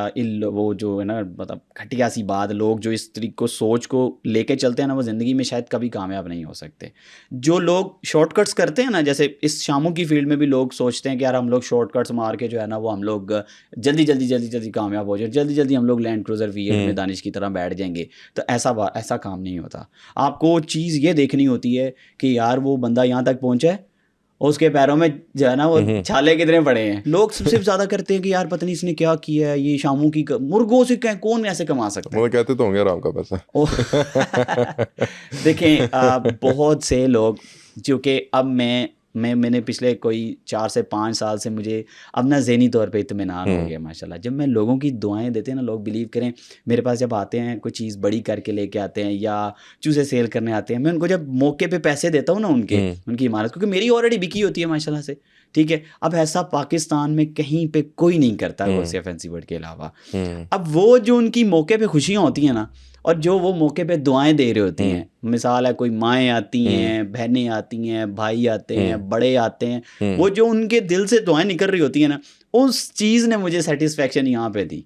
वो जो है ना, मतलब घटिया सी बात, लोग जो इस तरीके को सोच को लेके चलते हैं ना, वो ज़िंदगी में शायद कभी कामयाब नहीं हो सकते। जो लोग शॉर्टकट्स करते हैं ना, जैसे इस शामों की फील्ड में भी लोग सोचते हैं कि यार हम लोग शॉर्टकट्स मार के जो है ना, वो हम लोग जल्दी कामयाब हो जाए, जल्दी हम लोग लैंड क्रूज़र V8 में दानिश की तरह बैठ जाएंगे। तो ऐसा काम नहीं होता। आपको चीज़ ये देखनी होती है कि यार वो बंदा यहाँ तक पहुँचा है, उसके पैरों में जो है ना वो छाले कितने पड़े हैं। लोग सबसे ज़्यादा करते हैं कि यार पता नहीं इसने क्या किया है, ये शामों की मुर्गों से कौन ऐसे कमा सकता है। वो कहते तो होंगे आराम का पैसा। देखें बहुत से लोग, जो कि अब मैंने पिछले कोई 4 से 5 साल से मुझे अब ना ज़हनी तौर पे इत्मीनान हो गया माशाल्लाह। जब मैं लोगों की दुआएं देते हैं ना, लोग बिलीव करें, मेरे पास जब आते हैं कोई चीज़ बड़ी करके लेके आते हैं या चूज़े सेल करने आते हैं, मैं उनको जब मौके पे पैसे देता हूँ ना उनकी इमारत, क्योंकि मेरी ऑलरेडी बिकी होती है माशाल्लाह से, ठीक है। अब ऐसा पाकिस्तान में कहीं पे कोई नहीं करता है वैसे फैंसी वर्ड के अलावा। अब वो जो उनकी मौके पे खुशियाँ होती हैं ना, और जो वो मौके पे दुआएं दे रहे होती हैं, मिसाल है कोई माएँ आती हैं, बहनें आती हैं, भाई आते हैं, बड़े आते हैं, वो जो उनके दिल से दुआएं निकल रही होती हैं ना, उस चीज़ ने मुझे सेटिस्फेक्शन यहाँ पे दी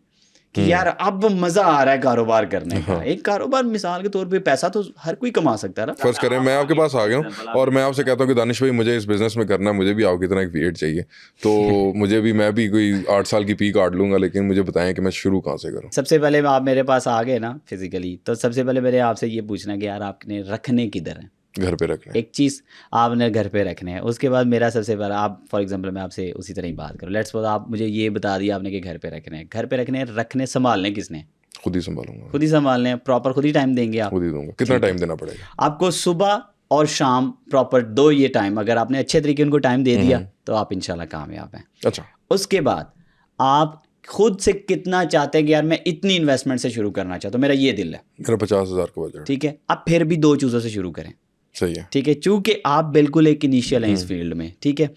कि यार अब मज़ा आ रहा है कारोबार करने का। एक कारोबार मिसाल के तौर पे पैसा तो हर कोई कमा सकता है ना। फर्ज करें मैं आपके पास आ गया हूँ और मैं आपसे कहता हूँ कि दानिश भाई मुझे इस बिजनेस में करना है, मुझे भी आपकी तरह एक V8 चाहिए, तो मैं भी कोई 8 साल की पी काट लूंगा, लेकिन मुझे बताएं कि मैं शुरू कहाँ से करूँ। सबसे पहले आप मेरे पास आ गए ना फिजिकली, तो सबसे पहले मेरे आपसे ये पूछना कि यार आपने रखने किधर है। घर पे रखना एक चीज़ आपने घर पे रखने हैं, उसके बाद मेरा सबसे पहला, आप फॉर एग्जांपल मैं आपसे उसी तरह ही बात करूँ, लेट्स सपोज आप मुझे ये बता दिया आपने कि घर पे रखने हैं, घर पे रखने संभालने किसने? खुद ही संभालूंगा, खुद ही संभालने हैं, प्रॉपर खुद ही टाइम देंगे आप? खुद ही दूंगा। कितना टाइम देना पड़ेगा आपको? सुबह और शाम प्रॉपर 2 ये टाइम, अगर आपने अच्छे तरीके उनको टाइम दे दिया तो आप इंशाल्लाह कामयाब हैं। अच्छा, उसके बाद आप खुद से कितना चाहते हैं कि यार मैं इतनी इन्वेस्टमेंट से शुरू करना चाहता हूँ, मेरा ये दिल है, मेरा 50,000 का बजट, ठीक है। अब फिर भी 2 चीज़ों से शुरू करें, सही है, ठीक है, चूँकि आप बिल्कुल एक इनिशियल हैं इस फील्ड में, ठीक है।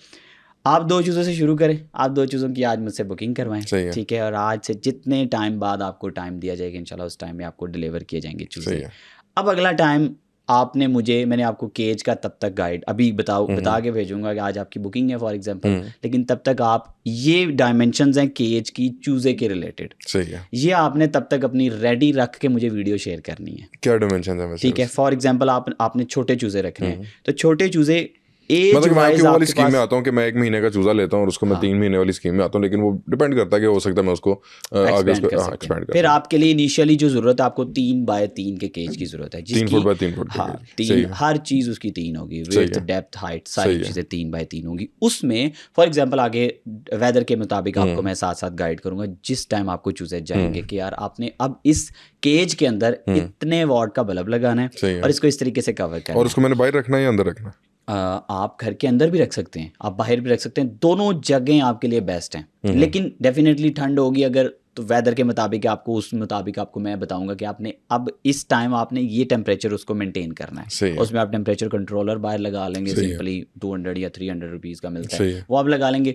आप 2 चीज़ों से शुरू करें, आप 2 चीज़ों की आज मुझसे बुकिंग करवाएं, ठीक है, और आज से जितने टाइम बाद आपको टाइम दिया जाएगा इंशाल्लाह उस टाइम में आपको डिलीवर किए जाएंगे चूज़े। अब अगला टाइम आपने मैंने आपको केज का तब तक गाइड अभी बता के भेजूंगा कि आज आपकी बुकिंग है फॉर एग्जांपल, लेकिन तब तक आप ये डायमेंशंस हैं केज की चूज़े के रिलेटेड, सही है, ये आपने तब तक अपनी रेडी रख के मुझे वीडियो शेयर करनी है। क्या डायमेंशन है, ठीक है, फॉर एग्जांपल आपने छोटे चूज़े रखने हैं, तो छोटे चूज़े मतलब मैं आपकी वाली स्कीम में आता हूँ कि मैं 1 महीने का चूजा लेता हूँ और उसको मैं 3 महीने वाली स्कीम में आता हूँ, लेकिन वो डिपेंड करता है कि हो सकता है मैं उसको आगे एक्सपेंड कर। फिर आपके लिए इनिशियली जो ज़रूरत है, आपको 3 बाय 3 के केज की ज़रूरत है, 3 फुट बाय 3 फुट, हाँ 3, हर चीज़ उसकी 3 होगी, विड्थ डेप्थ हाइट सारी चीज़ें 3 बाय 3 होगी। उसमें फॉर एग्जांपल आगे वेदर के मुताबिक आपको मैं साथ साथ गाइड करूँगा जिस टाइम आपको चूजे जाएंगे कि यार आपने अब इस केज के अंदर इतने वॉट का बल्ब लगाना है और इसको इस तरीके से कवर करना है। और उसको मैंने बाहर रखना है या अंदर रखना है? आप घर के अंदर भी रख सकते हैं, आप बाहर भी रख सकते हैं, दोनों जगह आपके लिए बेस्ट हैं। लेकिन डेफिनेटली ठंड होगी अगर, तो वेदर के मुताबिक आपको उस मुताबिक आपको मैं बताऊंगा कि आपने अब इस टाइम आपने ये टेम्परेचर उसको मेंटेन करना है। उसमें आप टेम्परेचर कंट्रोलर बाहर लगा लेंगे, सिंपली 200 या 300 रुपीज़ का मिलता है, वो आप लगा लेंगे।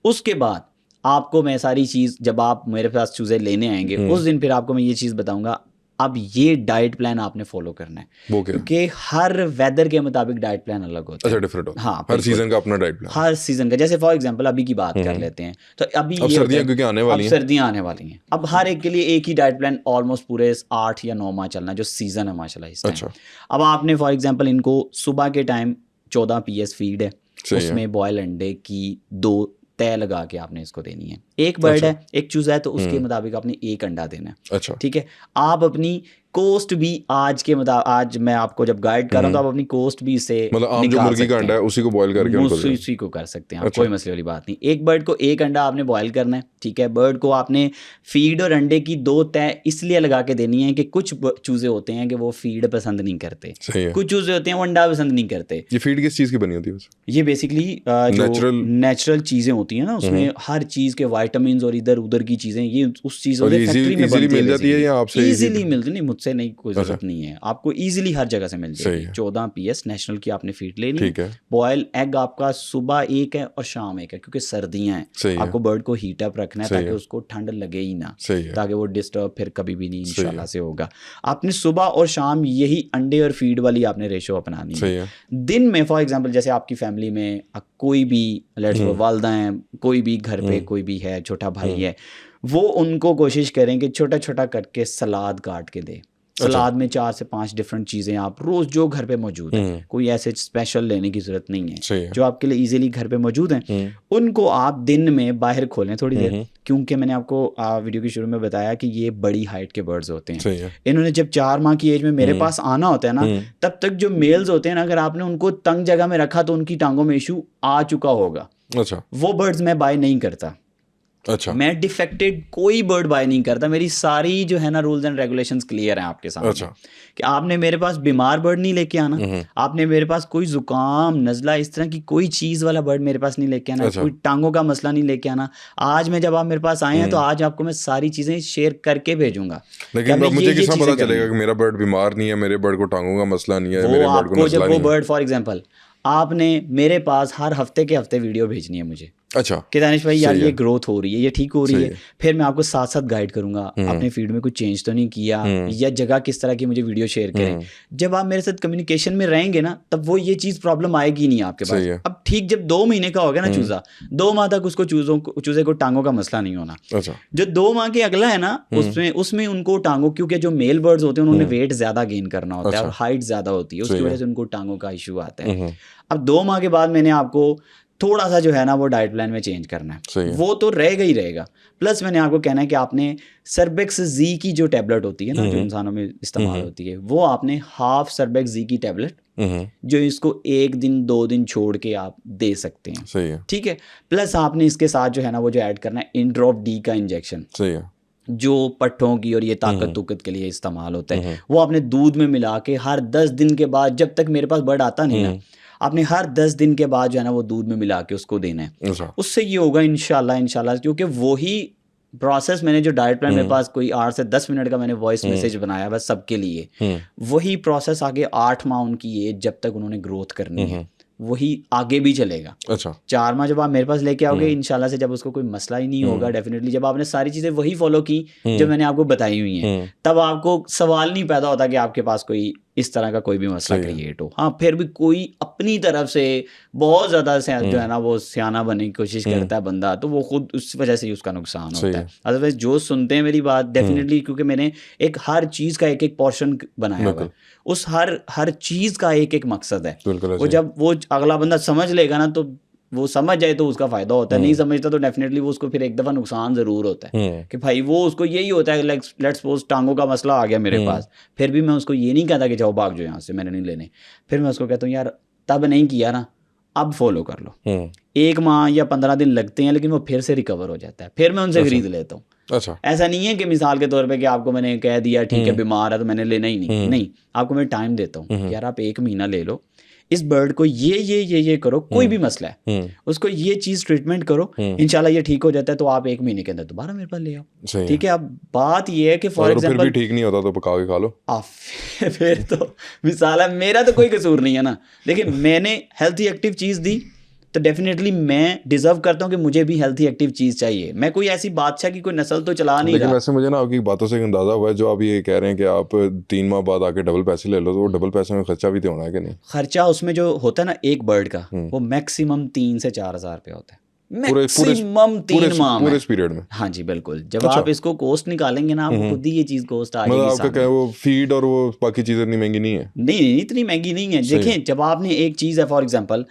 उसके बाद आपको मैं सारी चीज़, जब आप मेरे पास चूज़े लेने आएंगे उस दिन फिर आपको मैं ये चीज़ बताऊंगा। अब ये डाइट प्लान आपने फॉलो करना है, क्योंकि हर वेदर के मुताबिक डाइट प्लान अलग होता है। अच्छा, डिफरेंट होता है। हाँ, हर सीजन का अपना डाइट प्लान, हर सीजन का। जैसे फॉर एग्जांपल अभी की बात कर लेते हैं, तो अभी सर्दियां क्योंकि आने वाली हैं, सर्दियां आने वाली हैं, अब हर एक के लिए एक ही डाइट प्लान ऑलमोस्ट पूरे 8 या 9 माह चलना जो सीजन है माशाल्लाह इस टाइम। अब आपने फॉर एग्जांपल इनको सुबह के टाइम 14 PS फीड है, सही है। उसमें बॉयल अंडे की 2 तय लगा के आपने इसको देनी है। एक बर्ड है, एक चूजा है, तो उसके मुताबिक आपने 1 अंडा देना है। अच्छा, ठीक है, आप अपनी कोस्ट भी आज मैं आपको जब गाइड कर रहा हूँ तो आप अपनी कोस्ट भी इससे मतलब आम जो निकाल मुर्गी का सकते अंडा हैं, है उसी को बॉईल करके उनको देना। उसी को कर सकते हैं आप, अच्छा। कोई मसले वाली बात नहीं। एक बर्ड को 1 अंडा आपने बॉयल करना है, ठीक है। बर्ड को आपने फीड और अंडे की 2 तय इसलिए लगा के देनी है कि कुछ चूजे होते हैं कि वो फीड पसंद नहीं करते, सही है। कुछ चूजे होते हैं वो अंडा पसंद नहीं करते। ये फीड किस चीज़ की बनी होती है वैसे? ये बेसिकली जो नेचुरल चीजें होती हैं ना, उसमें हर चीज के विटामिन और इधर उधर की चीजें, ये उस चीजों से फैक्ट्री में बनती है, मिल जाती है या आपसे इजीली मिलती नहीं, मुझसे नहीं, कोई जरूरत नहीं है, आपको इजीली हर जगह से मिल जाएगी। 14 PS नेशनल की आपने फीड लेनी है। ठीक है। बॉयल एग आपका सुबह 1 है और शाम 1 है, क्योंकि सर्दियां हैं, आपको बर्ड को हीट अप रखना है ताकि उसको ठंड लगे ही ना, ताकि वो डिस्टर्ब फिर कभी भी नहीं इंशाल्लाह से होगा। आपने सुबह और शाम यही अंडे और फीड वाली आपने रेशो अपनानी है। दिन में फॉर एग्जांपल जैसे आपकी फैमिली में कोई भी लेट्स सपोज वालदा हैं, कोई भी घर पे कोई भी है, छोटा भाई है, वो उनको कोशिश करें कि छोटा छोटा करके सलाद काट के दे। सलाद में 4 से 5 डिफरेंट चीज़ें आप रोज़ जो घर पे मौजूद हैं, कोई ऐसे स्पेशल लेने की ज़रूरत नहीं है, जो आपके लिए इजीली घर पे मौजूद हैं, उनको आप दिन में बाहर खोलें थोड़ी देर, क्योंकि मैंने आपको वीडियो के शुरू में बताया कि ये बड़ी हाइट के बर्ड्स होते हैं। इन्होंने जब 4 माह की एज में मेरे पास आना होता है ना, तब तक जो मेल्स होते हैं ना, अगर आपने उनको तंग जगह में रखा तो उनकी टांगों में इशू आ चुका होगा। अच्छा, वो बर्ड्स मैं बाय नहीं करता। अच्छा, मैं डिफेक्टेड कोई बर्ड बाय नहीं करता। मेरी सारी जो है ना रूल्स एंड रेगुलेशंस क्लियर हैं आपके सामने। अच्छा, कि आपने मेरे पास बीमार बर्ड नहीं लेके आना, आपने मेरे पास कोई जुकाम नज़ला इस तरह की कोई चीज़ वाला बर्ड मेरे पास नहीं लेके आना, कोई टांगों का मसला नहीं लेके आना। आज मैं जब आप मेरे पास आए हैं तो आज आपको मैं सारी चीज़ें शेयर करके भेजूंगा। लेकिन मुझे किस तरह पता चलेगा कि मेरा बर्ड बीमार नहीं है, मेरे बर्ड को टांगों का मसला नहीं है, मेरे बर्ड को मसला नहीं है? वो बर्ड फॉर एग्जाम्पल आपने मेरे पास हर हफ्ते के हफ्ते वीडियो भेजनी है मुझे। अच्छा, कि दानिश भाई यार ये ग्रोथ हो रही है, ये ठीक हो रही है। फिर मैं आपको साथ साथ गाइड करूंगा, अपने फीड में कुछ चेंज तो नहीं किया, या जगह किस तरह की मुझे वीडियो शेयर करें। जब आप मेरे साथ कम्युनिकेशन में रहेंगे ना, तब वो ये चीज़ प्रॉब्लम आएगी नहीं आपके पास। अब ठीक जब 2 महीने का हो गया ना चूजा, 2 माह तक उसको चूजे को टांगों का मसला नहीं होना। अच्छा, जो 2 माह के अगला है ना, उसमें उनको टांगों, क्योंकि जो मेल बर्ड्स होते हैं उन्होंने वेट ज्यादा गेन करना होता है और हाइट ज्यादा होती है, उसकी वजह से उनको टांगों का इशू आता है। अब 2 माह के बाद मैंने आपको थोड़ा सा जो है ना वो डाइट प्लान में चेंज करना है, वो तो रहेगा ही रहेगा। प्लस मैंने आपको कहना है कि आपने सर्बेक्स जी की जो टैबलेट होती है ना, जो इंसानों में इस्तेमाल होती है, वो आपने हाफ सर्बेक्स जी की टैबलेट, जो इसको 1 दिन 2 दिन छोड़ के आप दे सकते हैं। सही है, ठीक है। प्लस आपने इसके साथ जो है ना वो जो ऐड करना है इंड्रॉप डी का इंजेक्शन, सही है, जो पट्ठों की और ये ताकत के लिए इस्तेमाल होता है। वो आपने दूध में मिला के हर 10 दिन के बाद, जब तक मेरे पास बर्ड आता नहीं ना, आपने हर 10 दिन के बाद जो है ना वो दूध में मिला के उसको देना है। उससे ये होगा इंशाल्लाह, क्योंकि वही प्रोसेस मैंने जो डाइट प्लान मेरे पास कोई 8 से 10 मिनट का मैंने वॉइस मैसेज बनाया बस सबके लिए, वही प्रोसेस आगे 8 माह उनकी एज जब तक उन्होंने ग्रोथ करनी है, वही आगे भी चलेगा। अच्छा, 4 माह जब आप मेरे पास लेके आओगे इंशाल्लाह से, जब उसको कोई मसला ही नहीं होगा, डेफिनेटली जब आपने सारी चीज़ें वही फॉलो की जो मैंने आपको बताई हुई हैं, तब आपको सवाल नहीं पैदा होता कि आपके पास कोई इस तरह का कोई भी मसला क्रिएट हो। हाँ, फिर भी कोई अपनी तरफ से बहुत ज़्यादा जो है ना वो सियाना बनने की कोशिश करता है बंदा, तो वो खुद उस वजह से ही उसका नुकसान होता है। अदरवाइज जो सुनते हैं मेरी बात, डेफिनेटली, क्योंकि मैंने एक हर चीज़ का एक पोर्शन बनाया हुआ है, उस हर चीज़ का एक मकसद है। वो जब वो अगला बंदा समझ लेगा ना, तो वो समझ जाए तो उसका फायदा होता है, नहीं समझता तो डेफिनेटली वो उसको फिर एक दफ़ा नुकसान ज़रूर होता है। कि भाई वो उसको यही होता है, लेट्स सपोज टांगों का मसला आ गया मेरे पास, फिर भी मैं उसको ये नहीं कहता कि जाओ भाग जाओ यहाँ से, मैंने नहीं लेने। फिर मैं उसको कहता हूँ यार तब नहीं किया ना, अब फॉलो कर लो। 1 माह या 15 दिन लगते हैं, लेकिन वो फिर से रिकवर हो जाता है, फिर मैं उनसे खरीद लेता हूँ। अच्छा, ऐसा नहीं है कि मिसाल के तौर पे कि आपको मैंने कह दिया ठीक है बीमार है तो मैंने लेना ही नहीं, आपको मैं टाइम देता हूँ, यार आप 1 महीना ले लो, इस बर्ड को ये करो, कोई भी मसला है उसको ये चीज ट्रीटमेंट करो, इंशाल्लाह ये ठीक हो जाता है, तो आप 1 महीने के अंदर दोबारा मेरे पास ले आओ। ठीक है। अब बात ये है कि फॉर एग्जांपल फिर भी ठीक नहीं होता तो पका के खा लो, फिर तो मिसाल है, मेरा तो कोई कसूर नहीं है ना, लेकिन मैंने हेल्थी एक्टिव चीज दी तो डेफिनेटली मैं डिजर्व करता हूँ कि मुझे भी हेल्थी एक्टिव चीज़ चाहिए। मैं कोई ऐसी बादशाह की कोई नस्ल तो चला नहीं रहा। लेकिन वैसे मुझे ना आपकी बातों से एक अंदाजा हुआ है, जो आप ये कह रहे हैं कि आप 3 माह बाद आके डबल पैसे ले लो, तो वो डबल पैसे में खर्चा भी तो होना है कि नहीं? खर्चा उसमें जो होता है ना एक बर्ड का, वो मैक्सिमम 3 से 4 हज़ार रुपये होता है मैक्सिमम 3 माह पूरे में। इस पीरियड में? हाँ जी बिल्कुल। जब आप इसको कोस्ट निकालेंगे ना, आपको खुद ही ये चीज़ कोस्ट आ मतलब जाएगी आपका क्या वो फीड और वो बाकी चीज़ें इतनी महंगी नहीं है? नहीं, इतनी महंगी नहीं है। देखें, जब आपने एक चीज़ है, फॉर एग्जांपल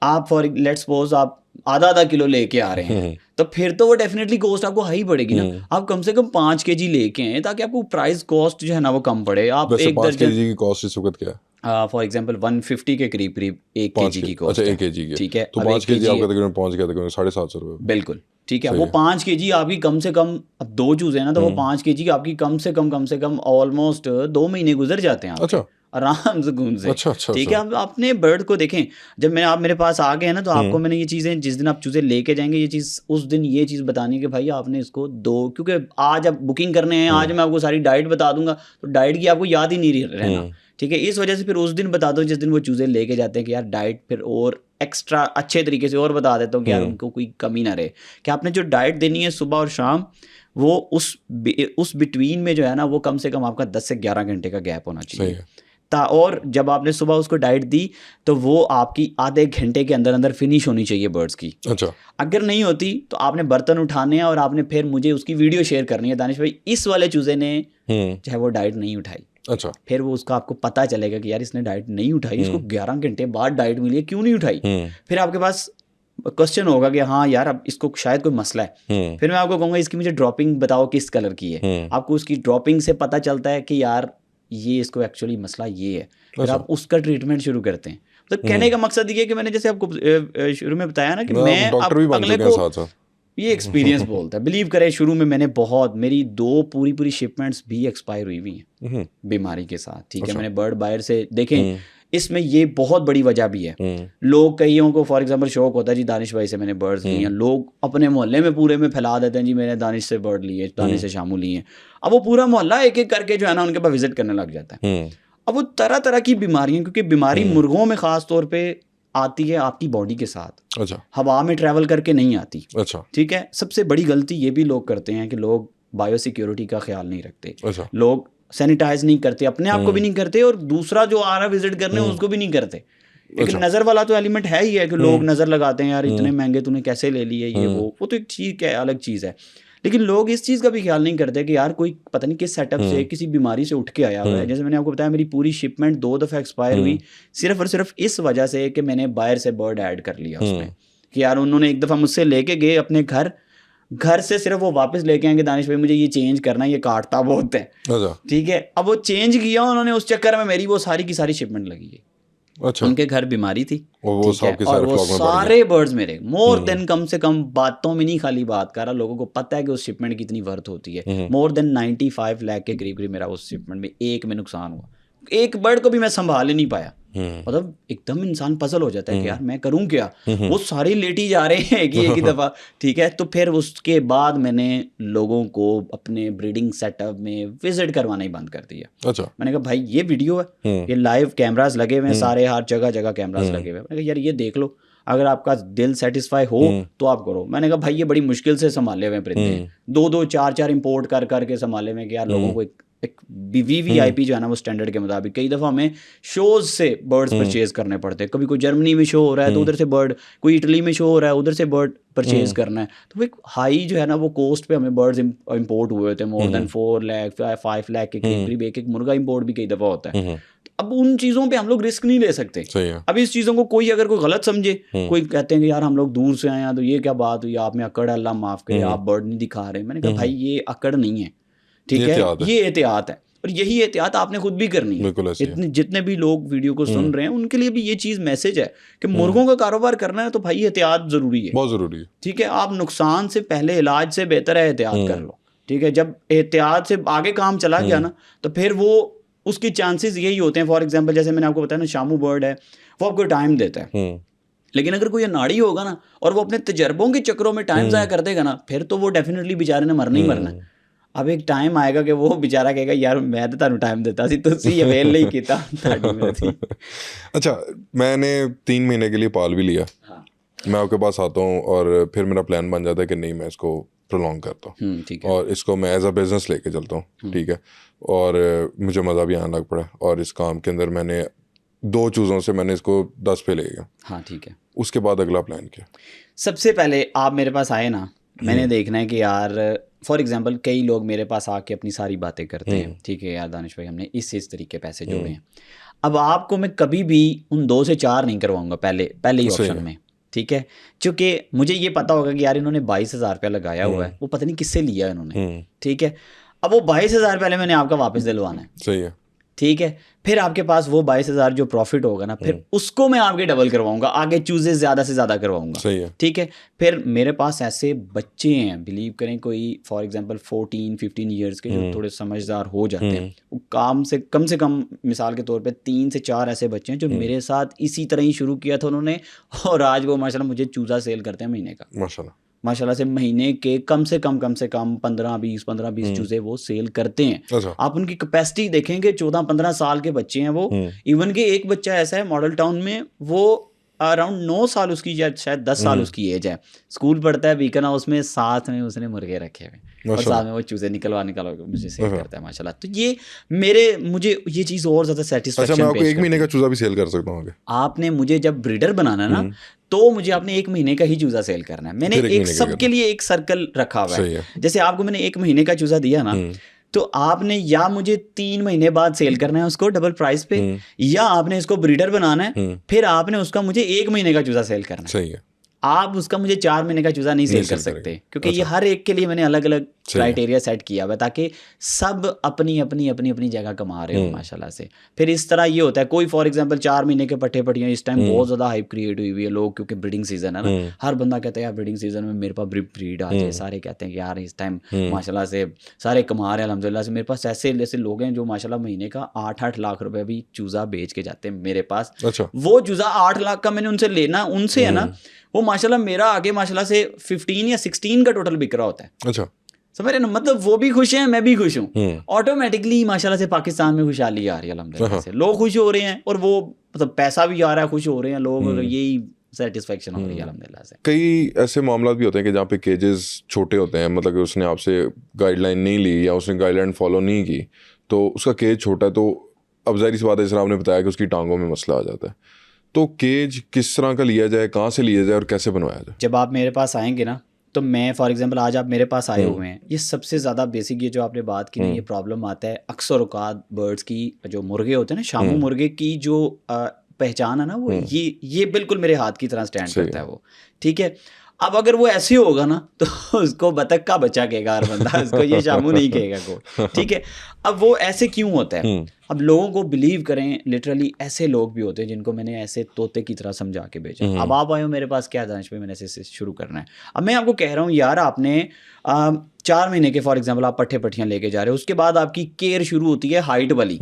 आप लेट्स सपोज आप आधा किलो लेके आ रहे हैं, तो फिर तो वो डेफिनेटली कॉस्ट आपको हाई पड़ेगी ना। आप कम से कम 5 kg लेके आए ताकि आपको प्राइस कॉस्ट जो है ना वो कम पड़े। आप वैसे एक 5 दर्जन kg की कॉस्ट इस वक्त क्या है? फॉर एग्जांपल 150 के करीब 1 kg की कॉस्ट अच्छा, है। 1 kg की, ठीक है, तो अब 5 1 kg kg आपका तकरीबन पहुंच गया तकरीबन 750 रुपये। बिल्कुल ठीक है। वो 5 kg आपकी कम से कम, अब 2 चूजे हैं ना, तो वो 5 kg आपकी कम से कम ऑलमोस्ट 2 महीने गुजर जाते हैं आपके आराम से घूम से। अच्छा, ठीक है, अब अपने बर्ड को देखें, जब मैंने आप मेरे पास आ गए हैं ना, तो आपको मैंने ये चीज़ें, जिस दिन आप चूजे लेके जाएंगे, ये चीज़ उस दिन ये चीज़ बतानी है कि भाई आपने इसको क्योंकि आज आप बुकिंग करने हैं, आज मैं आपको सारी डाइट बता दूंगा, तो डाइट की आपको याद ही नहीं रहना। ठीक है, इस वजह से फिर उस दिन बता दो जिस दिन वो चूजे लेके जाते हैं कि यार डाइट फिर और एक्स्ट्रा अच्छे तरीके से और बता देता हूँ कि यार उनको कोई कमी ना रहे, कि आपने जो डाइट देनी है सुबह और शाम, वो उस बिटवीन में जो है ना, वो कम से कम आपका 10 से 11 घंटे का गैप होना चाहिए। और जब आपने सुबह उसको डाइट दी, तो वो आपकी आधे घंटे के अंदर अंदर फिनिश होनी चाहिए बर्ड्स की। अच्छा, अगर नहीं होती तो आपने बर्तन उठाने हैं और आपने फिर मुझे उसकी वीडियो शेयर करनी है, दानिश भाई इस वाले चूजे ने चाहे वो डाइट नहीं उठाई। अच्छा, फिर वो उसका आपको पता चलेगा कि यार इसने डाइट नहीं उठाई, इसको 11 घंटे बाद डाइट मिली है, क्यों नहीं उठाई। फिर आपके पास क्वेश्चन होगा कि हाँ यार अब इसको शायद कोई मसला है। फिर मैं आपको कहूँगा इसकी मुझे ड्रॉपिंग बताओ किस कलर की है। आपको उसकी ड्रॉपिंग से पता चलता है कि यार ये इसको एक्चुअली मसला ये है। फिर आप उसका ट्रीटमेंट शुरू करते हैं। तो कहने का मकसद ये है कि मैंने जैसे आपको शुरू में बताया ना कि मैं डॉक्टर भी बन अगले चुके हैं को साथ। ये एक्सपीरियंस बोलता है। बिलीव करें, शुरू में मैंने मेरी 2 पूरी शिपमेंट्स भी एक्सपायर हुई हुई हैं बीमारी के साथ। ठीक है, मैंने बर्ड बायर से देखें, इसमें ये बहुत बड़ी वजह भी है। लोग, कईयों को फॉर एग्जांपल शौक होता है जी दानिश भाई से मैंने बर्ड्स लिए हैं, लोग अपने मोहल्ले में पूरे में फैला देते हैं जी मैंने दानिश से बर्ड लिए, दानिश से शामू लिए हैं। अब वो पूरा मोहल्ला एक एक करके जो है ना उनके पास विजिट करने लग जाता है। अब वो तरह तरह की बीमारियां, क्योंकि बीमारी मुर्गों में खास तौर पे आती है आपकी बॉडी के साथ। अच्छा, हवा में ट्रैवल करके नहीं आती। अच्छा, ठीक है, सबसे बड़ी गलती ये भी लोग करते हैं कि लोग बायोसिक्योरिटी का ख्याल नहीं रखते। अच्छा, लोग सैनिटाइज नहीं करते, अपने आप को भी नहीं करते, और दूसरा जो आ रहा विजिट करने उसको भी नहीं करते। एक नज़र वाला तो एलिमेंट है ही है कि लोग नज़र लगाते हैं, यार इतने महंगे तूने कैसे ले लिए, ये वो तो एक चीज़ है, अलग चीज़ है। लेकिन लोग इस चीज़ का भी ख्याल नहीं करते कि यार कोई पता नहीं किस सेटअप से किसी बीमारी से उठ के आया हुआ है। जैसे मैंने आपको बताया, मेरी पूरी शिपमेंट 2 दफ़ा एक्सपायर हुई, सिर्फ और सिर्फ इस वजह से कि मैंने बाहर से बर्ड ऐड कर लिया उसमें। कि यार उन्होंने एक दफ़ा मुझसे लेके गए अपने घर से सिर्फ वो वापस लेके आएंगे, दानिश भाई मुझे ये चेंज करना है, ये काटता बहुत है। ठीक है, अब वो चेंज किया उन्होंने, उस चक्कर में मेरी वो सारी की सारी शिपमेंट लगी है। अच्छा, उनके घर बीमारी थी, और वो सारे बर्ड्स मेरे मोर देन, कम से कम बातों में नहीं खाली बात कर रहा, लोगों को पता है कि उस शिपमेंट की इतनी वर्थ होती है। मोर देन 95 लाख के करीब मेरा उस शिपमेंट में एक में नुकसान हुआ। एक बर्ड को भी मैं संभाल ही नहीं पाया। मतलब एकदम इंसान पजल हो जाता है कि यार मैं करूं क्या। वो सारे लेटी जा रहे हैं एक ही दफा। ठीक है, तो फिर उसके बाद मैंने लोगों को अपने ब्रीडिंग सेटअप में विजिट करवाना ही बंद कर दिया। अच्छा, मैंने कहा भाई ये वीडियो है, ये लाइव कैमरास लगे हुए हैं सारे, हर जगह कैमरास लगे हुए हैं। मैंने कहा यार ये देख लो, अगर आपका दिल सेटिस्फाई हो तो आप करो। मैंने कहा भाई ये बड़ी मुश्किल से संभाले हुए परिंदे, 2-2 4-4 इम्पोर्ट कर करके संभाले हुए कि यार लोगों को एक VVIP जो है ना वो स्टैंडर्ड के मुताबिक, कई दफ़ा हमें शोज़ से बर्ड्स परचेज करने पड़ते हैं। कभी कोई जर्मनी में शो हो रहा है तो उधर से बर्ड, कोई इटली में शो हो रहा है उधर से बर्ड परचेज करना है, तो एक हाई जो है ना वो कोस्ट पे हमें बर्ड्स इम्पोर्ट हुए थे। मोर देन 4 लाख 5 लाख के करीब एक मुर्गा इम्पोर्ट भी कई दफ़ा होता है। अब उन चीज़ों पे हम लोग रिस्क नहीं ले सकते। अब इस चीज़ों को कोई अगर कोई गलत समझे, कोई कहते हैं कि यार हम लोग दूर से आए हैं तो ये क्या बात हुई, आप में अकड़, अल्लाह माफ़ करे, आप बर्ड नहीं दिखा रहे। मैंने कहा भाई ये अकड़ नहीं है, ठीक है, ये एहतियात है, और यही एहतियात आपने खुद भी करनी है। जितने भी लोग वीडियो को सुन रहे हैं उनके लिए भी ये चीज़ मैसेज है कि मुर्गों का कारोबार करना है तो भाई एहतियात ज़रूरी है, बहुत ज़रूरी है। ठीक है, आप नुकसान से पहले इलाज से बेहतर है एहतियात कर लो। ठीक है, जब एहतियात से आगे काम चला गया ना तो फिर वो उसकी चांसेस यही होते हैं। फॉर एग्जांपल जैसे मैंने आपको बताया ना, शामू बर्ड है, वो आपको टाइम देता है। लेकिन अगर कोई अनाड़ी होगा ना और वो अपने तजर्बों के चक्रों में टाइम ज़ाया कर देगा ना, फिर तो वो डेफिनेटली बेचारे ने मरना ही मरना है। अब एक टाइम आएगा कि वो बेचारा कहेगा यार मैं तो तानू टाइम देता सी, तुसी अवेल नहीं कीता ताड़ी मेरी। अच्छा, मैंने 3 महीने के लिए पाल भी लिया। हाँ। मैं आपके पास आता हूँ और फिर मेरा प्लान बन जाता है कि नहीं मैं इसको प्रोलॉन्ग करता हूँ, ठीक है, और इसको मैं एज अ बिजनेस लेके चलता हूँ, ठीक है, और मुझे मज़ा भी आने लग पड़ा। और इस काम के अंदर मैंने 2 चूज़ों से मैंने इसको 10 पे ले गया, हाँ ठीक है। उसके बाद अगला प्लान क्या? सबसे पहले आप मेरे पास आए ना, मैंने देखना है कि यार फॉर एग्जांपल कई लोग मेरे पास आके अपनी सारी बातें करते हैं, ठीक है यार दानिश भाई हमने इस तरीके पैसे जोड़े हैं। अब आपको मैं कभी भी उन 2 से 4 नहीं करवाऊंगा पहले ही ऑप्शन में, ठीक है, क्योंकि मुझे ये पता होगा कि यार इन्होंने 22,000 रुपया लगाया हुआ है, वो पता नहीं किससे लिया इन्होंने, ठीक है। अब वो 22,000 पहले मैंने आपका वापस दिलवाना है, सही है, ठीक है। फिर आपके पास वो 22,000 जो प्रॉफिट होगा ना, फिर उसको मैं आपके डबल करवाऊंगा, आगे चूजेस ज़्यादा से ज़्यादा करवाऊंगा, सही है, ठीक है। फिर मेरे पास ऐसे बच्चे हैं, बिलीव करें, कोई फॉर एग्जांपल 14-15 ईयर्स के जो थोड़े समझदार हो जाते हैं, वो कम से कम मिसाल के तौर पे 3 से 4 ऐसे बच्चे हैं जो मेरे साथ इसी तरह ही शुरू किया था उन्होंने, और आज वो माशाल्लाह मुझे चूज़ा सेल करते हैं महीने का, माशाल्लाह से महीने के कम से कम 15-20 चूजे वो सेल करते हैं। अच्छा। आप उनकी कैपेसिटी देखेंगे, 14-15 साल के बच्चे हैं वो। इवन के एक बच्चा ऐसा है मॉडल टाउन में, वो अराउंड 9 साल उसकी या शायद 10 साल उसकी एज है, स्कूल पढ़ता है बीकन हाउस में, साथ में उसने मुर्गे रखे हुए और साथ में वो चूजे निकलवा मुझे सेल करता है माशाल्लाह। तो ये मुझे ये चीज़ और ज़्यादा सेटिस्फेक्शन। अच्छा, मैं आपको 1 महीने का चूजा भी सेल कर सकता हूँ आगे? आपने मुझे जब ब्रीडर बनाना ना, तो मुझे आपने 1 महीने का ही चूजा सेल करना है। मैंने एक सबके लिए एक सर्कल रखा हुआ है। जैसे आपको मैंने 1 महीने का चूजा दिया ना, तो आपने या मुझे 3 महीने बाद सेल करना है उसको डबल प्राइस पे, या आपने इसको ब्रीडर बनाना है, फिर आपने उसका मुझे 1 महीने का चूजा सेल करना है। सही है। आप उसका मुझे 4 महीने का चूजा नहीं सेल कर सकते, क्योंकि ये हर एक के लिए मैंने अलग अलग क्राइटेरिया सेट किया हुआ है, ताकि सब अपनी जगह कमा रहे हो माशाल्लाह से। फिर इस तरह ये होता है, कोई फॉर एग्जांपल 4 महीने के पट्टे पट्टियाँ, इस टाइम बहुत ज़्यादा हाइप क्रिएट हुई हुई है लोग, क्योंकि ब्रीडिंग सीजन है ना, हर बंदा कहता है यार ब्रीडिंग सीजन में मेरे पास ब्रीड आ जाए। सारे कहते हैं कि यार इस टाइम माशाल्लाह से सारे कमा रहे हैं अल्हम्दुलिल्लाह से। मेरे पास ऐसे लोग हैं जो माशाल्लाह महीने का 8-8 लाख रुपए भी चूजा बेच के जाते हैं मेरे पास। वो चूजा 8 लाख का मैंने उनसे लेना, उनसे है ना, वो माशाल्लाह मेरा आगे माशाल्लाह से 15 या 16 का टोटल बिक रहा होता है। अच्छा, समझ रहे ना, मतलब वो भी खुश हैं, मैं भी खुश हूँ। ऑटोमेटिकली माशाल्लाह से पाकिस्तान में खुशहाली आ रही है अल्हम्दुलिल्लाह से, लोग खुश हो रहे हैं, और वो मतलब पैसा भी आ रहा है, खुश हो रहे हैं लोग, और यही सेटिस्फेक्शन हो रही है अल्हम्दुलिल्लाह से। कई ऐसे मामला भी होते हैं कि जहाँ पे केजेस छोटे होते हैं, मतलब कि उसने आपसे गाइडलाइन नहीं ली या उसने गाइडलाइन फॉलो नहीं की, तो उसका केज छोटा है, तो अब ज़ाहिर सी बात है, जैसे आपने बताया कि उसकी टांगों में मसला आ जाता है, तो केज किस तरह का लिया जाए, कहाँ से लिया जाए और कैसे बनवाया जाए? जब आप मेरे पास आएंगे ना, तो मैं फॉर एग्जांपल आज आप मेरे पास आए हुए हैं, ये सबसे ज़्यादा बेसिक ये जो आपने बात की ना, ये प्रॉब्लम आता है अक्सर औकात बर्ड्स की, जो मुर्गे होते हैं ना, शामू मुर्गे की जो पहचान है ना, वो ये बिल्कुल मेरे हाथ की तरह स्टैंड करता है वो, ठीक है। अब अगर वो ऐसे होगा ना, तो उसको बतख का बच्चा कहेगा हर बंदा, उसको ये शामू नहीं कहेगा को, ठीक है। अब वो ऐसे क्यों होता है? अब लोगों को बिलीव करें, लिटरली ऐसे लोग भी होते हैं जिनको मैंने ऐसे तोते की तरह समझा के भेजा। अब आप आए हो मेरे पास, क्या दानिश पे मैंने ऐसे शुरू करना है। अब मैं आपको कह रहा हूँ यार, आपने 4 महीने के फॉर एग्जाम्पल आप पट्टे पट्टियाँ लेके जा रहे हो, उसके बाद आपकी केयर शुरू होती है हाइट वाली,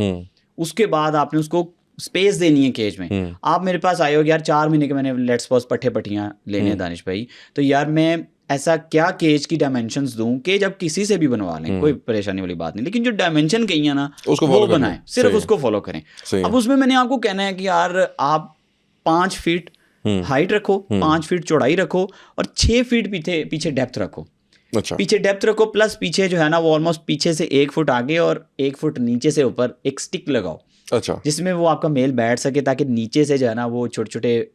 उसके बाद आपने उसको स्पेस देनी है केज में। आप मेरे पास आए हो यार, 4 महीने के मैंने लेट्स सपोज पट्टे पट्टियाँ लेने हैं दानिश भाई, तो यार मैं ऐसा क्या केज की डायमेंशंस दूं, केज आप किसी से भी बनवा लें, कोई परेशानी वाली बात नहीं, लेकिन जो डायमेंशन कही है ना, उसको वो बनाएं, सिर्फ उसको फॉलो करें। अब उसमें मैंने आपको कहना है कि यार आप 5 फीट हाइट रखो, 5 फीट चौड़ाई रखो, और 6 फीट पीछे डेप्थ रखो। अच्छा, पीछे डेप्थ रखो, प्लस पीछे जो है ना, वो ऑलमोस्ट पीछे से 1 फुट आगे और 1 फुट नीचे से ऊपर एक स्टिक लगाओ। अच्छा, जिसमें वो आपका मेल बैठ सके, ताकि नीचे से जो है ना, वो छोटे छोटे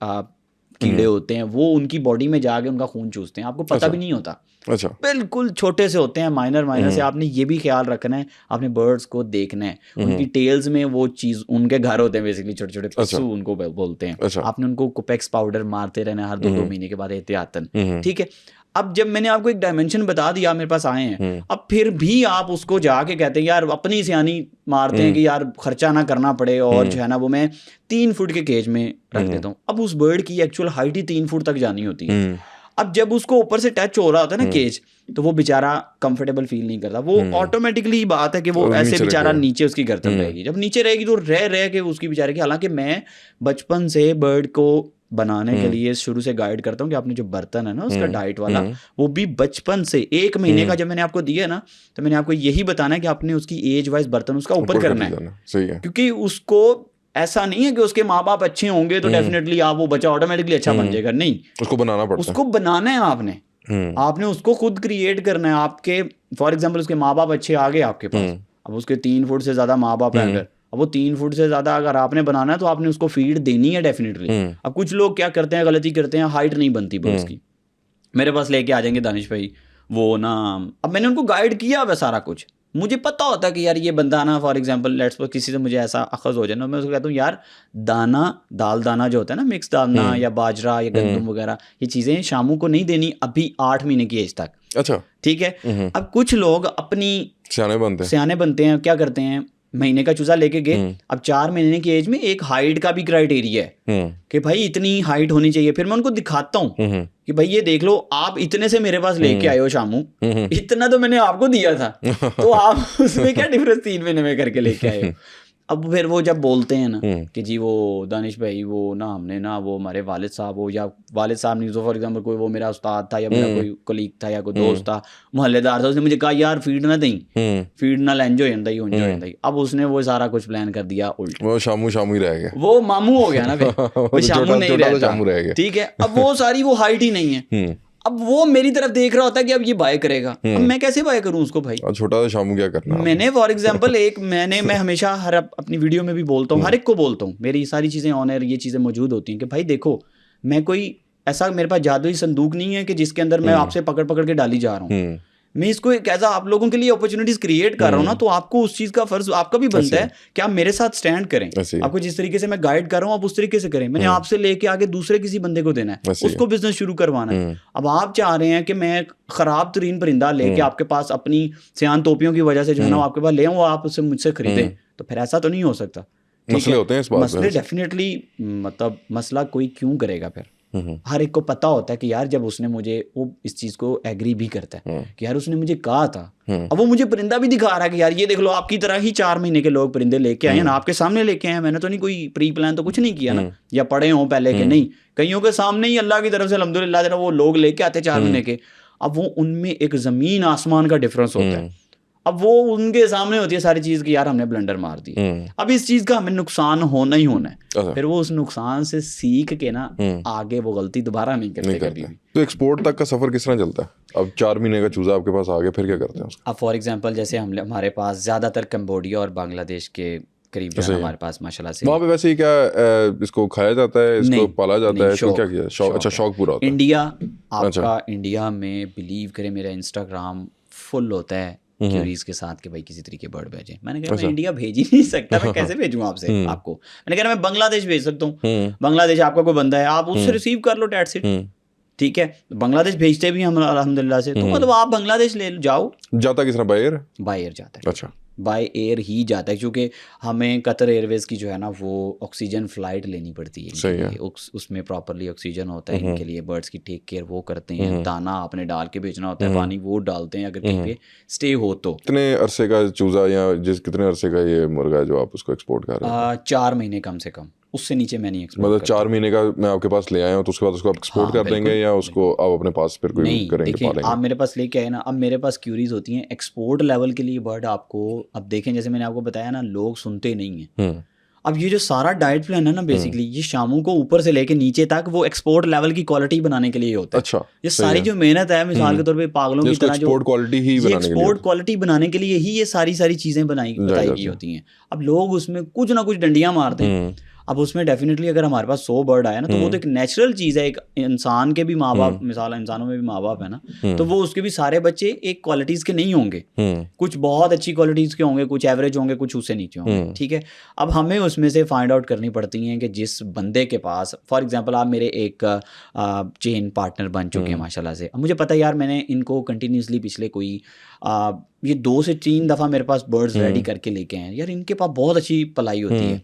कीड़े होते हैं, वो उनकी बॉडी में जाके उनका खून चूसते हैं, आपको पता भी नहीं होता। अच्छा, बिल्कुल छोटे से होते हैं, माइनर से। आपने ये भी ख्याल रखना है, आपने बर्ड्स को देखना है, उनकी टेल्स में वो चीज, उनके घर होते हैं बेसिकली, छोटे छोटे पिस्सू उनको बोलते हैं। आपने उनको कुपेक्स पाउडर मारते रहना हर 2-2 महीने के बाद एहतियातन, ठीक है। अब जब मैंने आपको एक डायमेंशन बता दिया, मेरे पास आए हैं, अब फिर भी आप उसको जाके कहते हैं यार, अपनी सियानी मारते हैं कि यार खर्चा ना करना पड़े, और जो है ना वो मैं 3 फुट के केज में रख देता हूँ। अब उस बर्ड की एक्चुअल हाइट ही 3 फुट तक जानी होती है। अब जब उसको ऊपर से टच हो रहा होता है ना केज, तो वो बेचारा कंफर्टेबल फील नहीं करता, वो ऑटोमेटिकली बात है कि वो ऐसे बेचारा नीचे उसकी गर्दन रहेगी। जब नीचे रहेगी तो रह के उसकी बेचारे की, हालांकि मैं बचपन से बर्ड को बनाने के लिए शुरू से गाइड करता हूँ कि आपने जो बर्तन है ना उसका डाइट वाला, वो भी बचपन से 1 महीने का जब मैंने आपको दिया ना, तो मैंने आपको यही बताना है कि आपने उसकी एज वाइज बर्तन उसका ऊपर करना है। सही है, क्योंकि उसको ऐसा नहीं है कि उसके माँ बाप अच्छे होंगे तो डेफिनेटली आप वो बच्चा ऑटोमेटिकली अच्छा बन जाएगा, नहीं, उसको बनाना पड़ता है। उसको बनाना है आपने उसको खुद क्रिएट करना है। आपके फॉर एग्जाम्पल उसके माँ बाप अच्छे आ गए आपके पास, अब उसके 3 फुट से ज्यादा माँ बाप है अगर, अब वो 3 फुट से ज़्यादा अगर आपने बनाना है तो आपने उसको फीड देनी है डेफिनेटली। अब कुछ लोग क्या करते हैं, गलती करते हैं, हाइट नहीं बनती बर्ड्स की, मेरे पास लेके आ जाएंगे दानिश भाई वो ना, अब मैंने उनको गाइड किया हुआ सारा कुछ, मुझे पता होता है कि यार ये बंदा ना फॉर एग्जांपल लेट्स सपोज किसी से मुझे ऐसा अखज़ हो जाए ना, मैं उसको कहता हूँ यार दाना, दाल दाना जो होता है ना, मिक्स दाना या बाजरा या गंदम वगैरह, ये चीज़ें शामू को नहीं देनी अभी 8 महीने की एज तक। अच्छा, ठीक है। अब कुछ लोग अपनी सियाने बनते हैं, क्या करते हैं, महीने का चूजा लेके गए, अब 4 महीने की एज में एक हाइट का भी क्राइटेरिया है कि भाई इतनी हाइट होनी चाहिए। फिर मैं उनको दिखाता हूँ कि भाई ये देख लो, आप इतने से मेरे पास लेके आए हो शामू, इतना तो मैंने आपको दिया था, तो आप उसमें क्या डिफरेंस 3 महीने में करके लेके आए हो। अब फिर वो जब बोलते हैं ना कि जी वो दानिश भाई वो ना हमने ना वो हमारे वालिद साहब हो, या वालिद साहब नहीं तो फॉर एग्जांपल कोई वो मेरा उस्ताद था या मेरा कोई कलीग था या कोई दोस्त था, मोहल्लेदार था, उसने मुझे कहा यार फीड ना दें, फीड ना लेंजो होता ही। अब उसने वो सारा कुछ प्लान कर दिया उल्टा, वो शामू ही रह गया, वो मामू हो गया ना फिर, वो शामू नहीं रहता, ठीक है। अब वो सारी वो हाइट ही नहीं है, अब वो मेरी तरफ देख रहा होता है कि अब ये बाय करेगा, अब मैं कैसे बाय करूं उसको भाई, छोटा सा शामू क्या करना। मैंने फॉर एग्जांपल मैं हमेशा हर अपनी वीडियो में भी बोलता हूँ, हर एक को बोलता हूँ, मेरी सारी चीज़ें ऑन एयर ये चीज़ें मौजूद होती हैं कि भाई देखो, मैं कोई ऐसा मेरे पास जादुई संदूक नहीं है कि जिसके अंदर मैं आपसे पकड़ के डाली जा रहा हूँ, मैं इसको एक ऐसा आप लोगों के लिए अपॉर्चुनिटीज क्रिएट कर रहा हूँ ना, तो आपको उस चीज का फर्ज आपका भी बनता है कि आप मेरे साथ स्टैंड करें, आपको जिस तरीके से मैं गाइड कर रहा हूँ आप उस तरीके से करें। मैंने आपसे लेके आगे दूसरे किसी बंदे को देना है, उसको बिजनेस शुरू करवाना है। अब आप चाह रहे हैं कि मैं खराब तरीन परिंदा लेके आपके पास अपनी सियान टोपियों की वजह से जो है ना आपके पास ले आऊँ, आप उससे मुझसे खरीदें, तो फिर ऐसा तो नहीं हो सकता। मसले होते हैं इस बात में, मसले डेफिनेटली, मतलब मसला कोई क्यों करेगा फिर, हर एक को पता होता है कि यार जब उसने मुझे वो इस चीज को एग्री भी करता है कि यार उसने मुझे कहा था, अब वो मुझे परिंदा भी दिखा रहा है कि यार ये देख लो, आपकी तरह ही 4 महीने के लोग परिंदे लेके आए हैं ना, आपके सामने लेके आए हैं, मैंने तो नहीं कोई प्री प्लान तो कुछ नहीं किया ना, या पढ़े हों पहले के, नहीं, कईयों के सामने ही अल्लाह की तरफ से अल्हम्दुलिल्लाह जरा वो लोग लेके आते 4 महीने के। अब वो उनमें एक जमीन आसमान का डिफरेंस होता है, अब वो उनके सामने होती है सारी चीज कि यार हमने ब्लंडर मार दी, अब इस चीज का हमें नुकसान होना ही होना है, फिर वो उस नुकसान से सीख के ना आगे वो गलती दोबारा नहीं करते कभी भी। तो एक्सपोर्ट तक का सफर किस तरह चलता है? अब 4 महीने का चूजा आपके पास आ गया, फिर क्या करते हैं? अब फॉर एग्जांपल जैसे हमारे पास ज्यादातर कंबोडिया और बांग्लादेश के करीब जो है हमारे पास माशाल्लाह से, वहाँ पे वैसे ही क्या इसको खाया जाता है, इसको पाला जाता है, इसको क्या किया? अच्छा, शौक पूरा होता है। इंडिया, आपका इंडिया में बिलीव करे मेरा इंस्टाग्राम फुल होता है क्यूरीज के साथ कि भाई किसी तरीके बर्ड भेजे। मैंने कहा मैं इंडिया भेज ही नहीं सकता, मैं कैसे भेजूँ आपसे आपको, मैंने कहा मैं बांग्लादेश भेज सकता हूँ, बांग्लादेश आपका कोई बंदा है आप उससे रिसीव कर लो, डेट्स इट, ठीक है। बांग्लादेश भेजते भी हम अल्हम्दुलिल्लाह से, तो मतलब आप बांग्लादेश ले जाओ। जाता किस तरह? बाय एयर जाता है। अच्छा, बाय एयर ही जाता है, क्योंकि हमें कतर एयरवेज की जो है ना वो ऑक्सीजन फ्लाइट लेनी पड़ती है, सही है। उसमें प्रॉपरली ऑक्सीजन होता है इनके लिए, बर्ड्स की टेक केयर वो करते हैं, दाना आपने डाल के भेजना होता है, पानी वो डालते हैं अगर कहीं पे स्टे हो तो। कितने अरसे का चूजा या कितने अरसे का ये मुर्गा है जो आप उसको एक्सपोर्ट कर रहे हैं? 4 महीने कम से कम, उससे नीचे मैं नहीं एक्सपोर्ट। मतलब 4 महीने का मैं आपके पास ले आया हूँ तो उसके बाद उसको आप एक्सपोर्ट कर देंगे या उसको आप अपने पास फिर कोई करेंगे, पालेंगे? आप मेरे पास लेके आए ना, अब मेरे पास क्यूरीज होती हैं एक्सपोर्ट लेवल के लिए बर्ड आपको, अब देखें जैसे मैंने आपको बताया ना, लोग सुनते नहीं हैं। अब ये जो सारा डाइट प्लान है ना बेसिकली, ये शामू को ऊपर से लेके नीचे तक वो एक्सपोर्ट लेवल की क्वालिटी बनाने के लिए होता है। अच्छा, ये सारी जो मेहनत है मिसाल के तौर पे पागलों की तरह जो एक्सपोर्ट क्वालिटी बनाने के लिए ही ये सारी चीजें बताई गई होती हैं। अब लोग उसमें कुछ ना कुछ डंडियां मारते हैं। अब उसमें डेफिनेटली अगर हमारे पास 100 बर्ड आया ना, तो वो तो एक नेचुरल चीज़ है, एक इंसान के भी माँ बाप, मिसाल इंसानों में भी माँ बाप है ना, तो वो उसके भी सारे बच्चे एक क्वालिटीज़ के नहीं होंगे, कुछ बहुत अच्छी क्वालिटीज़ के होंगे, कुछ एवरेज होंगे, कुछ उससे नीचे होंगे, ठीक है। अब हमें उसमें से फाइंड आउट करनी पड़ती हैं कि जिस बंदे के पास, फॉर एग्जांपल आप मेरे एक चेन पार्टनर बन चुके हैं माशाल्लाह से, अब मुझे पता है यार मैंने इनको कंटिन्यूसली पिछले कोई ये 2 से 3 दफ़ा मेरे पास बर्ड्स रेडी करके लेके आए हैं, यार इनके पास बहुत अच्छी पलाई होती है,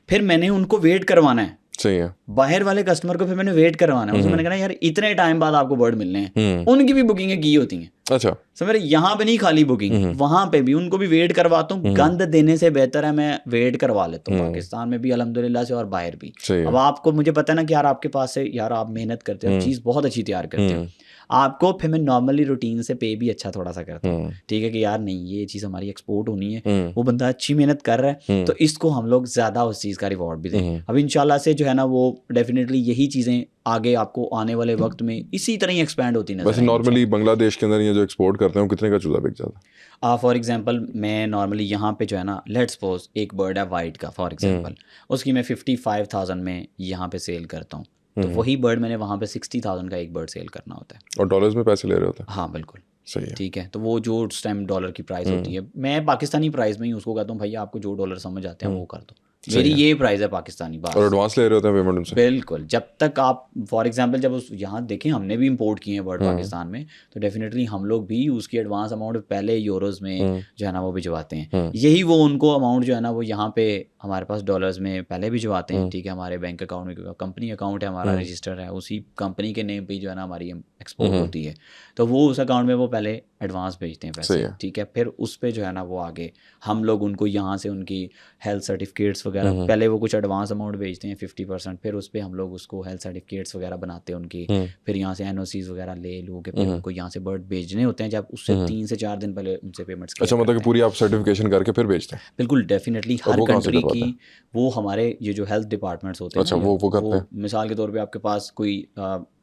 फिर मैंने उनको वेट करवाना है। सही है। बाहर वाले कस्टमर को फिर मैंने वेट करवाना है, उसमें मैंने कहा यार इतने टाइम बाद आपको बर्ड मिलने हैं, उनकी भी बुकिंगें की होती हैं। अच्छा, सो मेरे यहाँ पे नहीं खाली बुकिंग, वहाँ पे भी उनको भी वेट करवाता हूँ। गंद देने से बेहतर है मैं वेट करवा लेता हूँ, पाकिस्तान में भी अल्हम्दुलिल्लाह से और बाहर भी। अब आपको मुझे पता है ना कि यार आपके पास से यार आप मेहनत करते हो, चीज़ बहुत अच्छी तैयार करते हो। आपको फिर मैं नॉर्मली रूटीन से पे भी अच्छा थोड़ा सा करता हूँ, ठीक है कि यार नहीं ये चीज़ हमारी एक्सपोर्ट होनी है, वो बंदा अच्छी मेहनत कर रहा है तो इसको हम लोग ज़्यादा उस चीज़ का रिवॉर्ड भी दें। अब इंशाल्लाह से जो है ना वो डेफिनेटली यही चीज़ें आगे आपको आने वाले वक्त में इसी तरह ही एक्सपैंड होती नजर वैसे नॉर्मली बांग्लादेश के अंदर ये जो एक्सपोर्ट करते हैं वो कितने का चूजा बिक जाता है? फॉर एग्जांपल मैं नॉर्मली यहाँ पे जो है ना लेट्स सपोज एक बर्ड है वाइट का फॉर एग्जांपल, उसकी मैं 55,000 में यहाँ पे सेल करता हूँ, तो वही बर्ड मैंने वहाँ पे 60,000 का एक बर्ड सेल करना होता है। और डॉलर्स में पैसे ले रहे होते हैं? हाँ बिल्कुल सही है। ठीक है, तो वो जो उस टाइम डॉलर की प्राइस होती है, मैं पाकिस्तानी प्राइस में ही उसको कहता हूँ भैया आपको जो डॉलर समझ आते हैं वो कर दो, मेरी ये प्राइस है पाकिस्तानी बात। और एडवांस ले रहे होते हैं पेमेंट उनसे? बिल्कुल, जब तक आप फॉर एग्जांपल जब उस यहाँ देखें हमने भी इंपोर्ट किए हैं बर्ड पाकिस्तान में, तो डेफिनेटली हम लोग भी उसकी एडवांस अमाउंट पहले यूरोज में जो है ना वो भिजवाते हैं, यही वो उनको अमाउंट जो है ना वो यहाँ पे हमारे पास डॉलर्स में पहले भिजवाते हैं, ठीक है, हमारे बैंक अकाउंट में, कंपनी अकाउंट है हमारा रजिस्टर है, उसी कंपनी के नेम पे जो है ना हमारी एक्सपोर्ट होती है, तो वो उस अकाउंट में वो पहले एडवांस भेजते हैं पैसे, ठीक है, फिर उस पे जो है ना वो आगे हम लोग उनको यहाँ से उनकी हेल्थ सर्टिफिकेट्स वगैरह, पहले वो कुछ एडवांस अमाउंट भेजते हैं 50%, फिर उस पर हम लोग उसको हेल्थ सर्टिफिकेट्स वगैरह बनाते हैं उनकी, फिर यहाँ से NOCs वगैरह ले लो के फिर उनको यहाँ से बर्ड भेजने होते हैं, जब उससे 3 से 4 दिन पहले उनसे पेमेंट्स। अच्छा, मतलब कि पूरी आप सर्टिफिकेशन करके फिर भेजते हैं? बिल्कुल डेफिनेटली, हर कंट्री की वो हमारे ये जो हेल्थ डिपार्टमेंट्स होते हैं, अच्छा वो करते हैं। मिसाल के तौर पे आपके पास कोई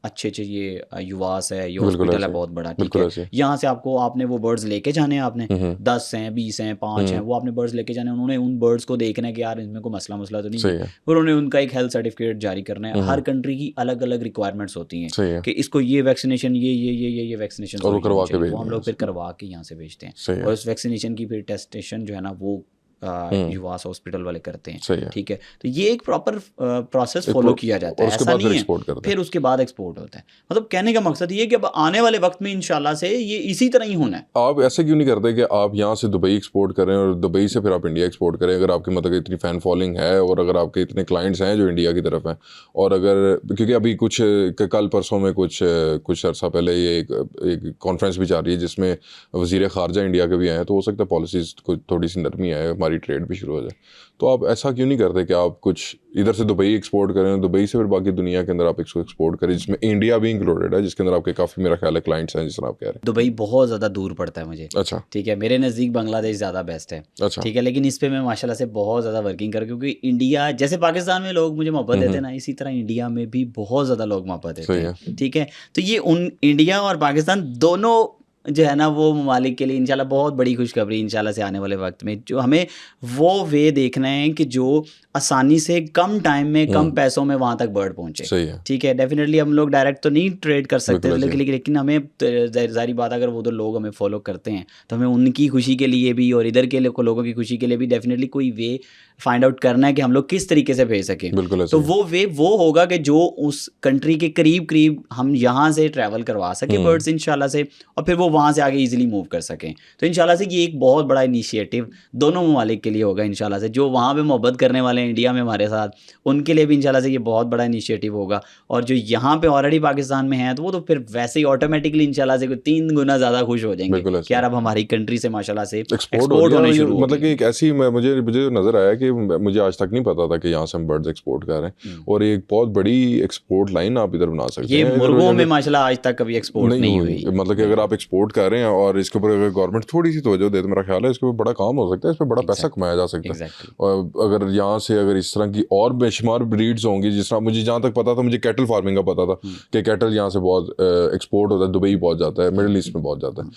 अच्छे ये युवास है, ये हॉस्पिटल है बहुत बड़ा, ठीक है, यहाँ से आपने वो बर्ड्स लेके जाने हैं, आपने 10 हैं 20 हैं 5 हैं, वो आपने बर्ड्स लेके जाने, उन्होंने उन बर्ड्स को देखना है कि यार इनमें कोई मसला तो नहीं है, फिर उन्होंने उनका एक हेल्थ सर्टिफिकेट जारी करना है। हर कंट्री की अलग अलग रिक्वायरमेंट्स होती हैं कि इसको ये वैक्सीनेशन ये वैक्सीनेशन वो हम लोग फिर करवा के यहाँ से भेजते हैं, और उस वैक्सीनेशन की फिर टेस्टेशन जो है ना वो युवास हॉस्पिटल वाले करते हैं, ठीक है, तो ये एक प्रॉपर प्रोसेस फॉलो किया जाता है, ऐसा नहीं है फिर उसके बाद एक्सपोर्ट होता है। मतलब कहने का मकसद ये है कि अब आने वाले वक्त में इंशाल्लाह से ये इसी तरह ही होना है। आप ऐसे क्यों नहीं करते कि आप यहाँ से दुबई एक्सपोर्ट करें और दुबई से फिर आप इंडिया एक्सपोर्ट करें, अगर आपकी मतलब इतनी फैन फॉलोइंग है और अगर आपके इतने क्लाइंट्स हैं जो इंडिया की तरफ हैं, और अगर क्योंकि अभी कुछ कल परसों में कुछ अर्सा पहले ये एक कॉन्फ्रेंस भी जा रही है जिसमें वज़ीर ख़ारजा इंडिया के भी आए हैं, तो हो सकता है पॉलिसीज़ को थोड़ी सी नरमी आए, हमारी ट्रेड भी शुरू हो जाए, तो आप ऐसा क्यों नहीं करते कि आप कुछ इधर से दुबई एक्सपोर्ट करें, दुबई से फिर बाकी दुनिया के अंदर आप इसको एक्सपोर्ट करें, जिसमें इंडिया भी इंक्लूडेड है, जिसके अंदर आपके काफ़ी मेरा ख्याल है क्लाइंट्स हैं, जिस तरह आप कह रहे हैं। दुबई बहुत ज़्यादा दूर पड़ता है मुझे, अच्छा ठीक है, मेरे नज़दीक बांग्लादेश ज़्यादा बेस्ट है, अच्छा ठीक है, लेकिन इस पर मैं माशाल्लाह से बहुत ज़्यादा वर्किंग कर, क्योंकि इंडिया जैसे पाकिस्तान में लोग मुझे मोहब्बत देते हैं ना, इसी तरह इंडिया में भी बहुत ज़्यादा लोग मोहब्बत देते हैं, ठीक है, तो ये उन इंडिया और पाकिस्तान दोनों जो है ना वो ममालिक के लिए इंशाल्लाह बहुत बड़ी खुशखबरी इंशाल्लाह से आने वाले वक्त में, जो हमें वो वे देखना है कि जो आसानी से कम टाइम में कम पैसों में वहाँ तक बर्ड पहुँचे, सही है, ठीक है, डेफिनेटली हम लोग डायरेक्ट तो नहीं ट्रेड कर सकते, लेकिन हमें ज़ाहिर बात अगर वो तो लोग हमें फॉलो करते हैं तो हमें उनकी खुशी के लिए भी और इधर के लोगों की खुशी के लिए भी डेफिनेटली कोई वे फाइंड आउट करना है कि हम लोग किस तरीके से भेज सकें। तो वो वे वो होगा कि जो उस कंट्री के करीब हम यहाँ से ट्रैवल करवा सकें बर्ड्स इंशाल्लाह से, और फिर वो वहाँ से आगे इजीली मूव कर सकें। तो इंशाल्लाह से ये एक बहुत बड़ा इनिशिएटिव दोनों ममालिक के लिए होगा इंशाल्लाह से, जो वहाँ पे मोहब्बत करने वाले हैं इंडिया में हमारे साथ, उनके लिए भी इंशाल्लाह से ये बहुत बड़ा इनिशिएटिव होगा, और जो यहाँ पे ऑलरेडी पाकिस्तान में है तो वो तो फिर वैसे ही ऑटोमेटिकली इंशाल्लाह से 3 गुना ज़्यादा खुश हो जाएंगे कि यार अब हमारी कंट्री से माशाल्लाह से एक्सपोर्ट होने शुरू हो। मतलब कि एक ऐसी मुझे नज़र आया कि मुझे आज तक नहीं पता था कि यहाँ से हम बर्ड्स एक्सपोर्ट कर रहे हैं, और एक बहुत बड़ी एक्सपोर्ट लाइन आप इधर बना सकते हैं। ये मुर्गों में माशाल्लाह आज तक कभी एक्सपोर्ट नहीं हुई, मतलब कि अगर आप एक्सपोर्ट कर रहे हैं और इसके ऊपर अगर गवर्नमेंट थोड़ी सी तवज्जो दे तो मेरा ख्याल है इसके ऊपर बड़ा काम हो सकता है, इस पर बड़ा पैसा कमाया जा सकता है। और अगर यहाँ से अगर इस तरह की और बेशुमार ब्रीड्स होंगी, जिस तरह मुझे जहाँ तक पता था, मुझे कैटल फार्मिंग का पता था कि कैटल यहाँ से बहुत एक्सपोर्ट होता है, दुबई बहुत जाता है, मिडिल ईस्ट में बहुत जाता है,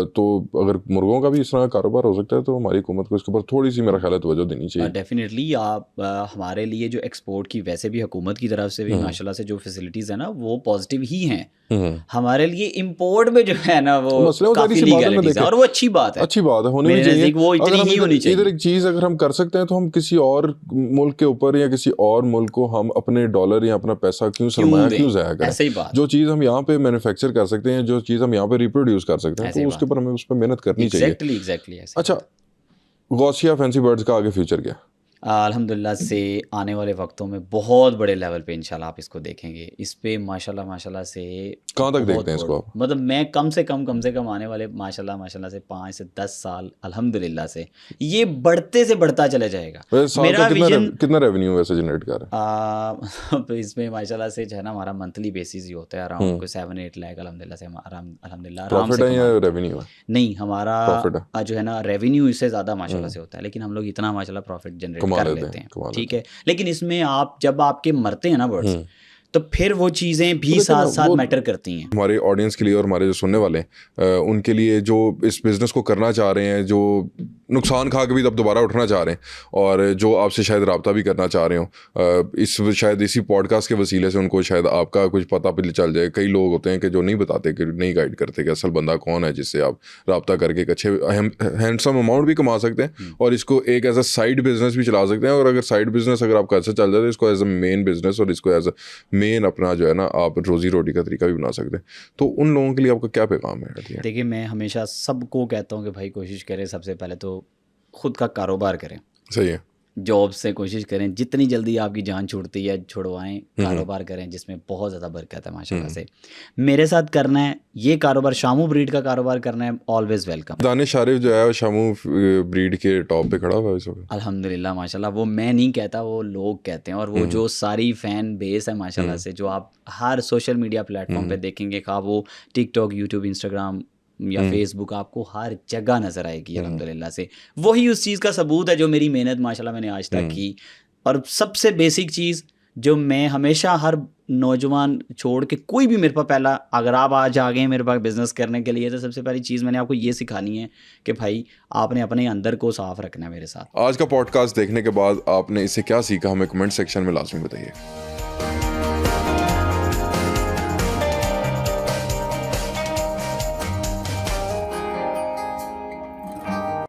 तो अगर मुर्गों का भी इस तरह का कारोबार हो सकता है तो हमारी हुकूमत को इसके ऊपर थोड़ी सी मेरा ख्याल है तवज्जो देनी चाहिए। डेफिनेटली आप हमारे लिए जो एक्सपोर्ट की वैसे भी हुकूमत की तरफ से भी माशाल्लाह से जो फैसिलिटीज़ है ना वो पॉजिटिव ही हैं, हमारे लिए इंपोर्ट में जो है ना वो काफी लीगलिटीज है, और वो अच्छी बात है, होनी भी चाहिए, वो इतनी ही होनी चाहिए। इधर एक चीज़ अगर हम कर सकते हैं तो हम किसी और मुल्क के ऊपर या किसी और मुल्क को हम अपने डॉलर या अपना पैसा क्यों सरमाया क्यों ज़ाया करें। ऐसे ही बात, जो चीज़ हम यहाँ पे मैन्युफैक्चर कर सकते हैं, जो चीज़ हम यहाँ पे रिप्रोड्यूस कर सकते हैं, तो उसके ऊपर हमें उस पर मेहनत करनी चाहिए। एग्जैक्टली। अच्छा, गौसिया फैंसी बर्ड्स का आगे फ्यूचर क्या? अल्हम्दुलिल्लाह से आने वाले वक्तों में बहुत बड़े लेवल पे इंशाल्लाह आप इसको देखेंगे। इस पे माशाल्लाह से कहाँ तक बहुत देखते हैं इसको आप? मतलब मैं कम से कम आने वाले माशाल्लाह से 5 से 10 साल अल्हम्दुलिल्लाह से ये बढ़ते से बढ़ता चला जाएगा। वैसे साल मेरा का विजन कितना रेवेन्यू वैसे जनरेट कर रहा है? तो इसमें माशाल्लाह से जो है ना हमारा मंथली बेसिस ही होता है अराउंड कोई 7-8 लाख अल्हम्दुलिल्लाह से हम अल्हम्दुलिल्लाह आराम प्रॉफिट से है या कमा। रेवेन्यू है? नहीं हमारा प्रॉफिट है, जो है ना रेवेन्यू इससे ज़्यादा माशाल्लाह से होता है, लेकिन हम लोग इतना माशाल्लाह प्रॉफिट जनरेट कमा कर लेते लेते हैं, हैं, कमा ठीक लेते है। लेकिन इसमें आप जब आपके मरते हैं ना बर्ड्स, हम्म। तो फिर वो चीज़ें भी लेकिन साथ साथ वो मैटर करती हैं। हमारे ऑडियंस के लिए और हमारे जो सुनने वाले हैं उनके लिए जो इस बिज़नेस को करना चाह रहे हैं, जो नुकसान खा के भी तब दोबारा उठना चाह रहे हैं और जो आपसे शायद रब्ता भी करना चाह रहे हो, शायद इसी पॉडकास्ट के वसीले से उनको शायद आपका कुछ पता भी चल जाए। कई लोग होते हैं कि जो नहीं बताते, कि नहीं गाइड करते कि असल बंदा कौन है जिससे आप रब्ता करके एक अच्छे हैंडसम अमाउंट भी कमा सकते हैं और इसको एक एज अ साइड बिजनेस भी चला सकते हैं। और अगर साइड बिजनेस अगर आपका अच्छा चल जाए तो इसको एज अ मेन बिजनेस और इसको एज अ मेन अपना जो है ना आप रोजी रोटी का तरीका भी बना सकते हैं। तो उन लोगों के लिए आपका क्या पैगाम है? देखिए मैं हमेशा सबको कहता हूँ कि भाई कोशिश करें, सबसे पहले तो खुद का कारोबार करें। सही है। जॉब से कोशिश करें जितनी जल्दी आपकी जान छूटती है छुड़वाएं, कारोबार करें जिसमें बहुत ज़्यादा बरकत है माशाल्लाह से। मेरे साथ करना है ये कारोबार, शामू ब्रीड का कारोबार करना है, ऑलवेज वेलकम। दानिश आरिफ जो है शामू ब्रीड के टॉप पे खड़ा हुआ है इस वक्त अल्हम्दुलिल्लाह माशाल्लाह, वो मैं नहीं कहता, वो लोग कहते हैं। और वो जो सारी फ़ैन बेस है माशाल्लाह से, जो आप हर सोशल मीडिया प्लेटफॉर्म पे देखेंगे, खा वो टिकटॉक, यूट्यूब, इंस्टाग्राम या फेसबुक, आपको हर जगह नज़र आएगी अल्हम्दुलिल्लाह से। वही उस चीज़ का सबूत है जो मेरी मेहनत माशाल्लाह मैंने आज तक की। और सबसे बेसिक चीज़ जो मैं हमेशा हर नौजवान छोड़ के कोई भी मेरे पास, पहला अगर आप आज आ गए हैं मेरे पास बिज़नेस करने के लिए, तो सबसे पहली चीज़ मैंने आपको ये सिखानी है कि भाई आपने अपने अंदर को साफ़ रखना है मेरे साथ। आज का पॉडकास्ट देखने के बाद आपने इससे क्या सीखा, हमें कमेंट सेक्शन में लाजमी बताइए।